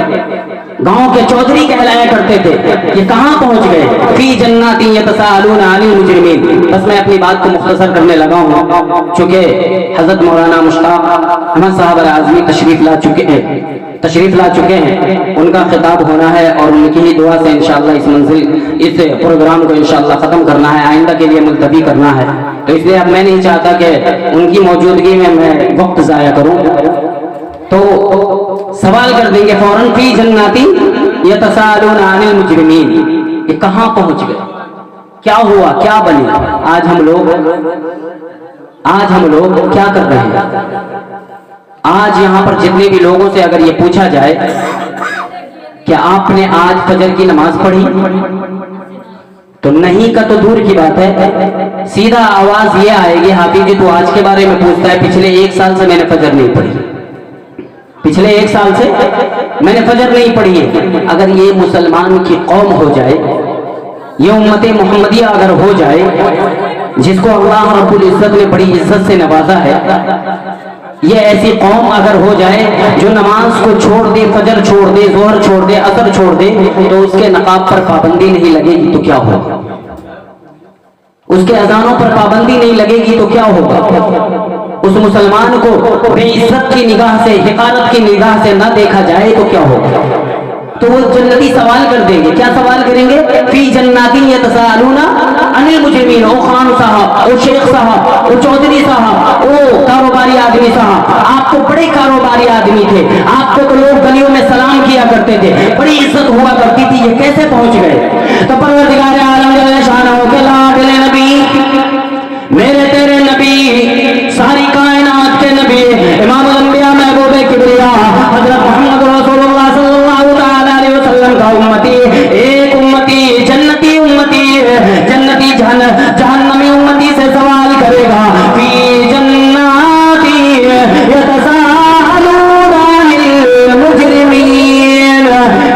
گاؤں کے چودھری کہلایا کرتے تھے یہ کہاں پہنچ گئے فی جنات یتساءلون عن المجرمین بس میں اپنی بات کو مختصر کرنے لگا ہوں چونکہ حضرت مولانا مشتاق احمد صاحب اعظمی تشریف لا چکے ہیں ان کا خطاب ہونا ہے اور ان کی ہی دعا سے انشاءاللہ اس پروگرام کو انشاءاللہ ختم کرنا ہے آئندہ کے لیے ملتوی کرنا ہے تو اس لیے اب میں نہیں چاہتا کہ ان کی موجودگی میں وقت ضائع کروں تو سوال کر دیں گے فوراً فی جنات یتساءلون عن المجرمین یہ کہاں پہنچ گئے کیا ہوا کیا بنی آج ہم لوگ کیا کر رہے ہیں آج یہاں پر جتنے بھی لوگوں سے اگر یہ پوچھا جائے کہ آپ نے آج فجر کی نماز پڑھی تو نہیں کا تو دور کی بات ہے سیدھا آواز یہ آئے گی حافظ جی تو آج کے بارے میں پوچھتا ہے پچھلے 1 سال سے میں نے فجر نہیں پڑھی پچھلے 1 سال سے میں نے فجر نہیں پڑھی ہے اگر یہ مسلمان کی قوم ہو جائے یہ امت محمدیہ اگر ہو جائے جس کو اللہ رب العزت نے بڑی عزت سے نوازا ہے یہ ایسی قوم اگر ہو جائے جو نماز کو چھوڑ دے فجر چھوڑ دے ظہر چھوڑ دے عصر چھوڑ دے تو اس کے نقاب پر پابندی نہیں لگے گی تو کیا ہوگا اس کے اذانوں پر پابندی نہیں لگے گی تو کیا ہوگا اس مسلمان کو بے عزت کی نگاہ سے حقارت کی نگاہ سے نہ دیکھا جائے تو کیا ہوگا تو وہ جنتی سوال کر دیں گے کیا سوال کریں گے فی جنات یتساءلون عن المجرمین او خان صاحب او شیخ صاحب او چودھری صاحب او کاروباری آدمی صاحب آپ تو بڑے کاروباری آدمی تھے آپ کو تو لوگ گلیوں میں سلام کیا کرتے تھے بڑی عزت ہوا کرتی تھی یہ کیسے پہنچ گئے تو پروردگار عالم جل شانہ کے لاڈلے نبی میرے تیرے نبی ساری کائنات کے نبی امام الانبیاء محبوب کبریا حضرت محمد رسول اللہ صلی اللہ تعالی علیہ وسلم کا امتی ایک امتی جنتی امتی جنتی جہنمی امتی سے سوال کرے گا فی جنات یتساءلون عن المجرمین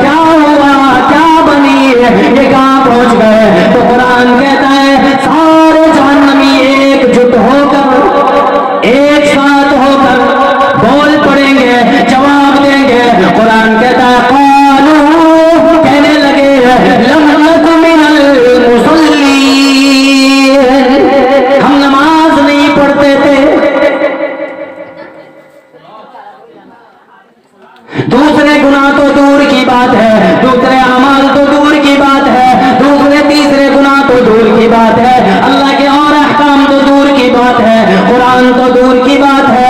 کیا ہوا کیا بنی یہ کہاں پہنچ گئے تو قرآن کہتا ہے سارے جہنمی ایک جٹ ہو کر ایک ساتھ ہو کر بول پڑیں گے جواب دیں گے قرآن کہتا ہے قالوا کہنے لگے لم نک من المصلین ہم نماز نہیں پڑھتے تھے دوسرے گناہ تو دور کی بات ہے دوسرے اعمال تو دور کی بات ہے دوسرے تیسرے گناہ تو دور کی بات ہے اللہ کے اور احکام تو دور کی بات ہے قرآن تو دور کی بات ہے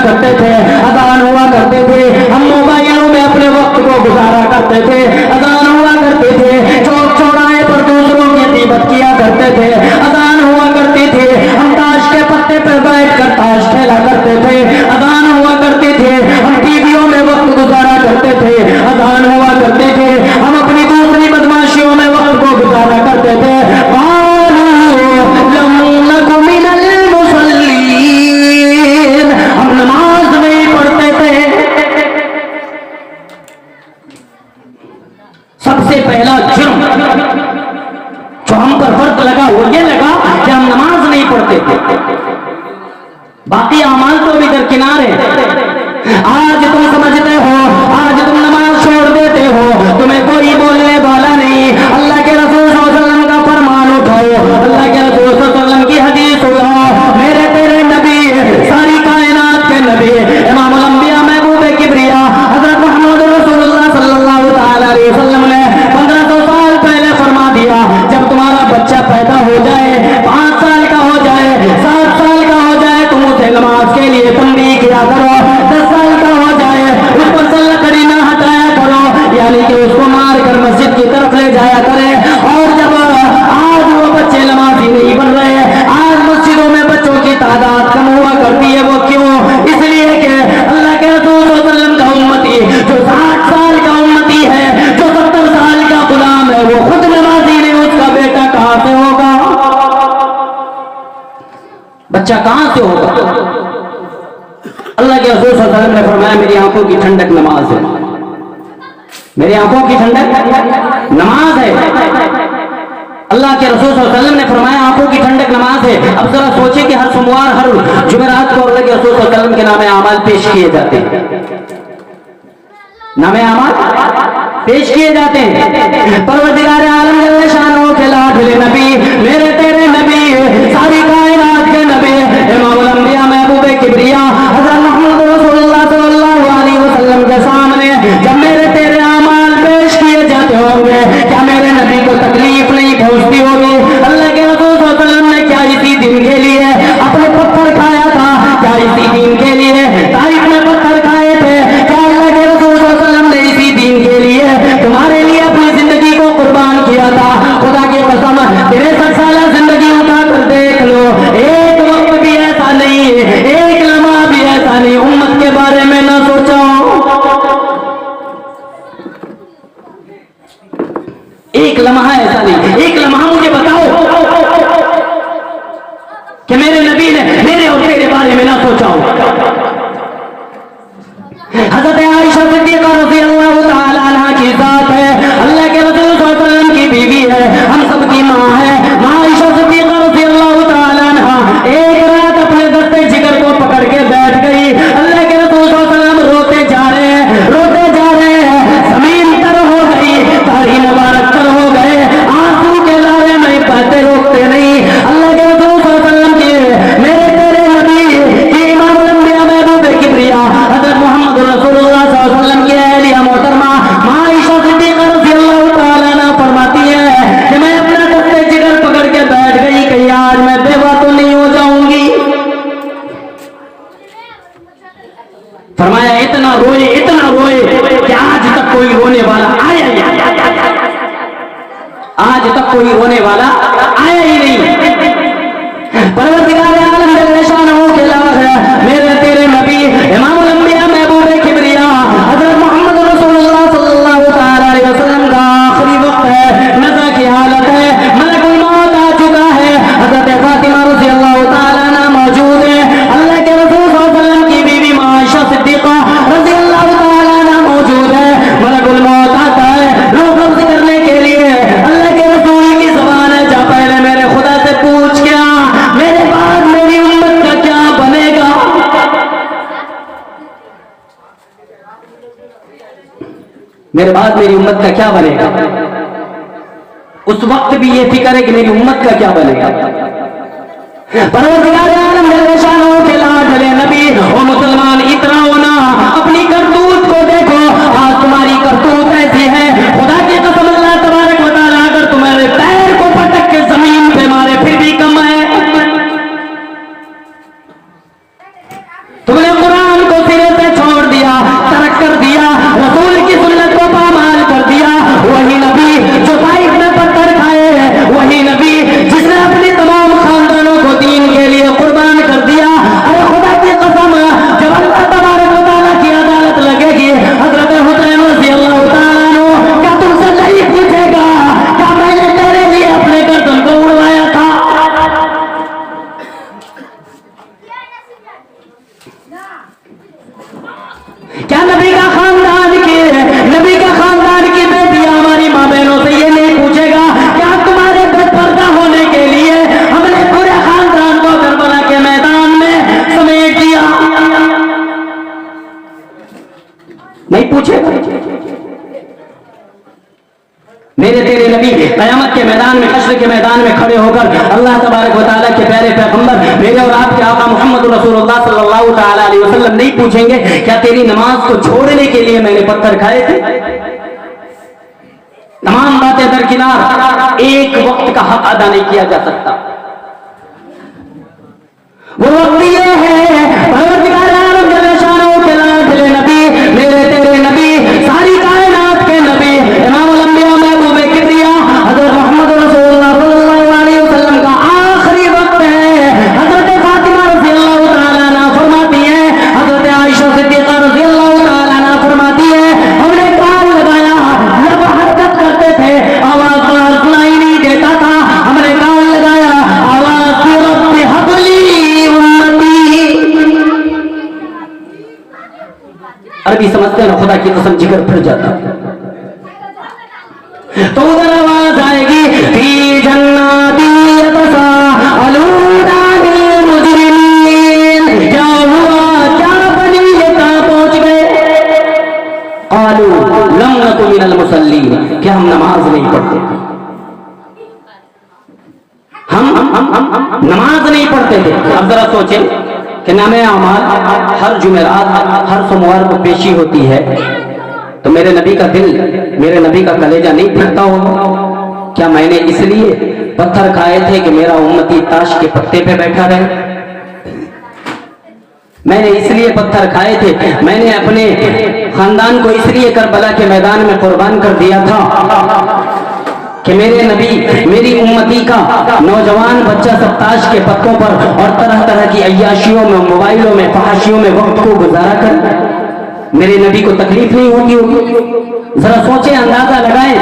کرتے تھے, اذان ہوا کرتے تھے, ہم موبائلوں میں اپنے وقت کو گزارا کرتے تھے, اذان ہوا کرتے تھے, چوک چوراہے پر دوسروں کی غیبت کیا کرتے تھے, اذان ہوا کرتی تھی, ہم تاش کے پتے پر بیٹھ کر تاش کھیلا کرتے تھے, اذان ہوا کرتی تھی, ہم ٹی ویوں میں وقت گزارا کرتے تھے, اذان ہوا کرتے تھے, ہم اپنی دوسری بدماشیوں میں وقت کو گزارا کرتے تھے. ہم نماز نہیں پڑھتے تھے. سب سے پہلا جرم جو ہم پر فرق لگا وہ یہ لگا کہ ہم نماز نہیں پڑھتے تھے. باقی اعمال تو بھی درکنار ہے. آج تم سمجھتے ہو, آج تم نماز چھوڑ دیتے ہو, تمہیں کوئی بولنے والا نہیں. اللہ کے رسول صلی اللہ علیہ وسلم کا فرمان اٹھاؤ, اللہ کے رسول صلی اللہ علیہ وسلم کی حدیث اٹھاؤ. میرے تیرے نبی, ساری کائنات کے نبی, امام الانبیاء محبوب کبریا حضرت محمد رسول اللہ صلی اللہ تعالی علیہ وسلم نے 1500 سال پہلے فرما دیا, جب تمہارا بچہ پیدا ہو جائے, 5 سال کا ہو جائے, 7 سال کا ہو جائے, تم اسے نماز کے لیے تنبیہ کیا کرو. 10 سال کا ہو جائے, اس پر سے لکڑی نہ ہٹایا کرو, یعنی کہ اس کو مار کر مسجد کی طرف لے جایا کرے. اور جب آج وہ بچے نمازی نہیں بن رہے, آج مسجدوں میں بچوں کی تعداد کم ہوا کرتی ہے, وہ کیوں؟ اس لیے کہ اللہ کے رسول صلی اللہ علیہ وسلم کا امتی جو 60 سال کا امتی ہے, جو 70 سال کا غلام ہے, وہ خود نمازی نہیں, اس کا بیٹا کہاں سے ہوگا؟ بچہ کہاں سے ہوگا؟ اللہ کے رسول صلی اللہ علیہ وسلم نے فرمایا میری آنکھوں کی ٹھنڈک نماز ہے, میری آنکھوں کی ٹھنڈک نماز ہے. اللہ کے رسول صلی اللہ علیہ وسلم نے فرمایا آنکھوں کی ٹھنڈک نماز ہے. اب ذرا سوچیں کہ ہر سوموار, ہر جمعرات کو اللہ کے رسول صلی اللہ علیہ وسلم کے نام اعمال پیش کیے جاتے ہیں, نام اعمال پیش کیے جاتے ہیں. پروردگار عالم جل شانہ کے لاڈلے نبی, میرے تیرے نبی, ساری کائنات کے نبی, امام الانبیاء محبوب کبریا حضرت محمد رسول اللہ صلی اللہ علیہ وسلم کے سامنے جب میرے تیرے اعمال پیش کیے جاتے ہوں گے, کیا میرے نبی کو تکلیف نہیں پہنچتی ہوگی؟ اللہ کے رسول صلی اللہ علیہ وسلم نے کیا اسی دن کے لیے اپنے پتھر کھایا تھا؟ کیا اسی دن کے لیے تاریخ میں پتھر کھائے تھے؟ کیا اللہ کے رسول صلی اللہ علیہ وسلم نے اسی دن کے لیے تمہارے لیے اپنی زندگی کو قربان کیا تھا؟ خدا کی قسم 63 سالہ زندگی اٹھا کر دیکھ لو, ایک وقت بھی ایسا نہیں ہے, ایک لمحہ بھی ایسا نہیں امت کے بارے میں نہ سوچا ہو. ایک لمحہ ایسا نہیں, ایک لمحہ مجھے بتاؤ کہ میرے نبی نے میرے اور تیرے بارے میں نہ سوچا ہو. حضرت عائشہ صدیقہ رضی اللہ تعالی عنہا کی ذات ہے, اللہ کے رسول صلی اللہ علیہ وسلم کی بیوی ہے, ہم سب کی ماں ہے. ماں عائشہ صدیقہ رضی اللہ تعالی عنہا ایک رات اپنے دستے جگر کو پکڑ کے بیٹھ گئی. اللہ کے رسول صلی اللہ علیہ وسلم روتے جا رہے ہیں, روتے جا رہے ہیں, زمین تر ہو گئی, تاری مبارک تر ہو گئے, آنسو کے لارے نہیں بہتے, روکتے نہیں. اللہ کے رسول صلی اللہ علیہ وسلم کی میرے تیرے نبی امام الانبیاء محبوب کبریا حضرت محمد رسول اللہ صلی اللہ علیہ وسلم کی اہلیہ محترمہ ماں عائشہ صدیقہ رضی اللہ تعالیٰ عنہ فرماتی ہے کہ میں اپنا دستے جگر پکڑ کے بیٹھ گئی, کہیں آج میں بیوہ تو نہیں ہو جاؤں گی. فرمایا اتنا روئے کہ آج تک کوئی رونے والا آیا ہی نہیں, آج تک کوئی رونے والا آیا ہی نہیں. پروردگار عالم جل شانہ کے لاڈ ہے, میرے تیرے نبی امام الانبیاء محبوب کبریا حضرت محمد رسول اللہ صلی اللہ تعالی علیہ وسلم کا آخری وقت ہے, نزا کی حالت ہے, ملک الموت آ چکا ہے, حضرت فاطمہ رضی اللہ تعالی عنہ موجود ہے, اللہ کے رسول صلی اللہ علیہ وسلم کی بیوی ماں عائشہ صدیقہ رضی اللہ تعالی عنہ موجود ہے. ملک الموت آتا ہے روح قبض کرنے کے لیے, اللہ کے رسول کی زبان ہے, جا پہلے میرے خدا سے پوچھ کیا میرے بعد میری امت کا کیا بنے گا. میرے بعد میری امت کا کیا بنے گا. اس وقت بھی یہ فکر ہے کہ میری امت کا کیا بنے گا. پروردگار عالم جل شانہ کے لاڈلے نبی او مسلمان اتنا ہونا, اپنی کرتوت کو دیکھو, آج تمہاری کرتوت ایسی ہے, خدا کی قسم اللہ تبارک و تعالیٰ اگر تمہارے پیر کو پٹک کے زمین پہ مارے پھر بھی کم ہے. تم نے قرآن क्या नबी का खानदान की बेटियां हमारी माँ बहनों से ये नहीं पूछेगा क्या तुम्हारे बेपर्दा होने के लिए हमने पूरे खानदान को करबला के मैदान में समेट दिया? नहीं पूछेगा। मेरे तेरे नबी क़यामत के मैदान में, हश्र के मैदान में खड़े होकर अल्लाह तबारक व तआला के प्यारे पैगंबर मेरे और आपके आका मोहम्मद रसूलुल्लाह सल्लल्लाहु तआला अलैहि वसल्लम नहीं पूछेंगे क्या तेरी नमाज को छोड़ने के लिए मैंने पत्थर खाए थे? तमाम बातें दरकिनार, एक वक्त का हक अदा नहीं किया जा सकता। वो वक्त ये है परवरदिगार आलम जल्ले शानहू के लाडले नबी, मेरे तेरे नबी, सारी कायनात के नबी, इमामुल अंबिया महबूबे किबरिया हज़रत मोहम्मद रसूलुल्लाह सल्लल्लाहु अलैहि वसल्लम का आखिरी वक्त है। हज़रत फातिमा रज़ियल्लाहु तआला अन्हा फरमाती है, हज़रत आयशा सिद्दीक़ा रज़ियल्लाहु तआला अन्हा फरमाती है, हमने कान लगाया, लब हरकत करते थे, आवाज सुनाई नहीं देता था, हमने कान लगाया, आवाज रब्बी हबली उम्मती। अरबी समझते हैं ना, खुदा की कसम जिगर फिर जाता तो उधर आवाज आएगी फी जन्नाती यतसाअलूना अनिल मुजरिमीन। क्या हुआ, क्या बनी, ये कहां पहुंच गए? क़ालू लम नकु मिनल मुसल्लीन, क्या हम नमाज नहीं पढ़ते? हम नमाज नहीं पढ़ते थे। अब जरा सोचें कि नामे अमाल हर जुमेरात, हर सोमवार को पेशी होती है, तो मेरे नबी का दिल, मेरे नबी का कलेजा नहीं फटता होगा? क्या मैंने इसलिए पत्थर खाए थे कि मेरा उम्मती ताश के पत्ते पे बैठा रहे? मैंने इसलिए पत्थर खाए थे, मैंने अपने खानदान को इसलिए करबला के मैदान में कुर्बान कर दिया था कि मेरे नबी, मेरी उम्मती का नौजवान बच्चा सब ताश के पत्तों पर और तरह तरह की अय्याशियों में, मोबाइलों में, फहाशियों में वक्त को गुजारा कर मेरे नबी को तकलीफ नहीं होती होगी? जरा सोचें, अंदाजा लगाएं,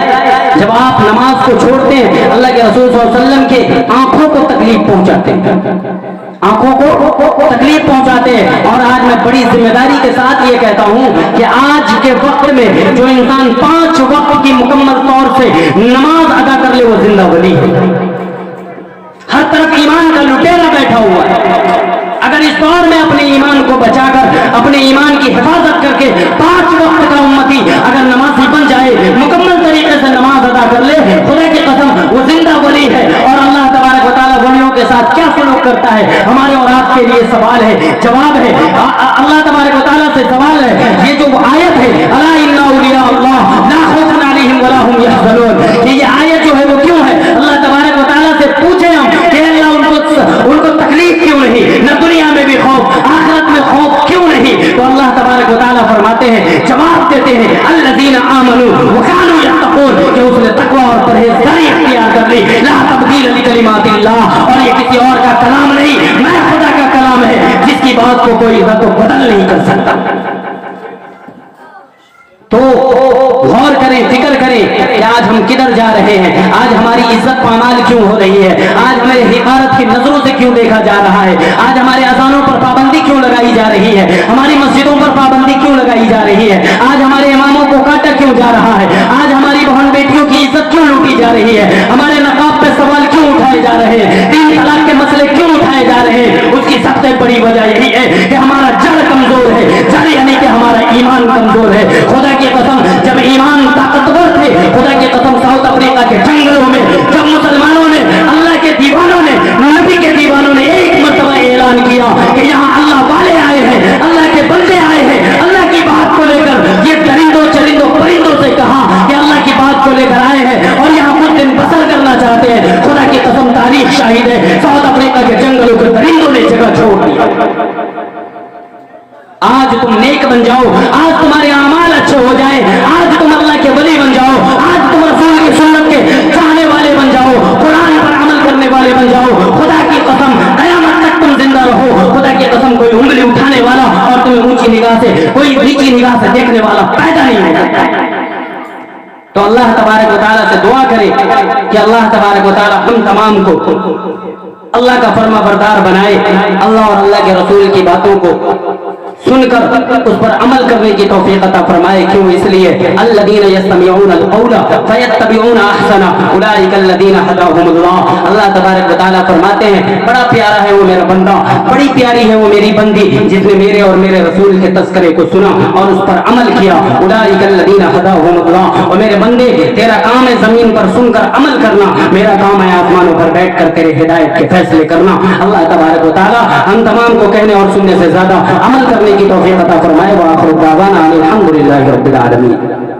जब आप नमाज को छोड़ते हैं, अल्लाह के रसूल सल्लल्लाहु अलैहि वसल्लम के आंखों को तकलीफ पहुंचाते हैं, आंखों को तकलीफ पहुंचाते हैं। और आज मैं बड़ी जिम्मेदारी के साथ ये कहता हूं कि आज के वक्त में जो इंसान 5 वक्त की मुकम्मल तौर से नमाज अदा कर ले, वो जिंदा वली है। हर तरफ ईमान का लुटेरा बैठा हुआ है। अगर इस दौर में अपने ईमान को बचाकर, अपने ईमान की हिफाजत करके 5 वक्त का उम्मती अगर नमाजी बन जाए, मुकम्मल तरीके से नमाज अदा कर ले, खुदा की कसम वो जिंदा वली है। और अल्लाह तबारक व तआला वलियों के साथ क्या सलूक करता है, हमारे और आपके लिए सवाल है, जवाब है। अल्लाह तबारक व तआला से सवाल है। ये जो आयत है, अला इन्ना औलिया अल्लाह ला खौफुन अलैहिम वला हुम यहज़नून, ये आयत जो है वो क्यों है? अल्लाह तबारक व तआला से पूछे हम कि अल्लाह उनको तकलीफ क्यों नहीं, न दुनिया में भी खौफ, आखिरत में खौफ क्यों नहीं? तो अल्लाह तबारक व तआला फरमाते हैं, जवाब देते हैं, अल्लज़ीना आमनू व कानू यत्तकून, कि उसने तकवा और परहेज़गारी इख्तियार कर ली। ला तब्दील लिकलिमातिल्लाह, और ये किसी और का कलाम नहीं, मैं खुदा का कलाम है, जिसकी बात को कोई रद्द बदल नहीं कर सकता। तो गौर करें, फिक्र करें कि आज हम किधर जा रहे हैं, आज हमारी इज्जत पामाल क्यों हो रही है, आज हमें हिकारत की नजरों से क्यों देखा जा रहा है, आज हमारे अजानों पर पाबंदी क्यों लगाई जा रही है, हमारी मस्जिदों पर पाबंदी क्यों लगाई जा रही है, आज हमारे इमामों को काटा क्यों जा रहा है, आज हमारी बहन बेटियों की इज्जत क्यों लूटी जा रही है, हमारे नकाब पे सवाल क्यों उठाए जा रहे हैं, 3 तलाक के मसले क्यों उठाए जा रहे हैं? उसकी सबसे बड़ी वजह यही है कि हमारा जड़ कमजोर है, जड़ यानी कि हमारा ईमान कमजोर है। खुदा की कसम, जब ईमान ताकतवर थे, खुदा की कसम साउथ अफ्रीका के जंगलों में जब मुसलमानों ने, अल्लाह के दीवानों ने, नबी के दीवानों ने एक मरतबा ऐलान किया कि यहाँ अल्लाह वाले आए हैं, अल्लाह के बंदे आए हैं, अल्लाह की बात को लेकर, ये दरिंदों चरिंदों परिंदों से कहा कि अल्लाह की बात को लेकर आए हैं और यहाँ कुछ दिन बसर करना चाहते हैं। खुदा की कसम, तारीख शाहिद है, साउथ अफ्रीका के जंगलों के दरिंदों ने जगह छोड़ दिया। आज तुम नेक बन जाओ, आज तुम्हारे अमाल अच्छे हो जाए, आज तुम अल्लाह के वली बन जाओ, आज तुम रसूल की सुन्नत के चाहने वाले बन जाओ, कुरान पर अमल करने वाले बन जाओ। खुदा की कसम, कयामत तक तुम जिंदा रहो। खुदा की कसम, कोई उंगली उठाने वाला और तुम्हें ऊंची निगाह से, कोई नीची निगाह से देखने वाला पैदा नहीं होगा। तो अल्लाह तबारक व तआला से दुआ करें कि अल्लाह तबारक व तआला हम तमाम को अल्लाह का फर्मा बरदार बनाए, अल्लाह और अल्लाह के रसूल की बातों को سن کر اس پر عمل کرنے کی توفیق عطا فرمائے. کیوں؟ اس لیے الذین یستمعون القول فیتبعون احسنہ اولئک الذین ھداھم اللہ. اللہ تبارک و تعالیٰ فرماتے ہیں بڑا پیارا ہے وہ میرا بندہ، بڑی پیاری ہے وہ میری بندی جس نے میرے اور میرے رسول کے تذکرے کو سنا اور اس پر عمل کیا. اولئک الذین ھداھم اللہ. اور میرے بندے تیرا کام ہے زمین پر سن کر عمل کرنا، میرا کام ہے آسمانوں پر بیٹھ کر تیرے ہدایت کے فیصلے کرنا. اللہ تبارک و تعالیٰ ہم تمام کو کہنے اور سننے سے زیادہ عمل کرنے کی توفیق عطا فرمائے. وآخر دعوانا الحمد للہ رب العالمین.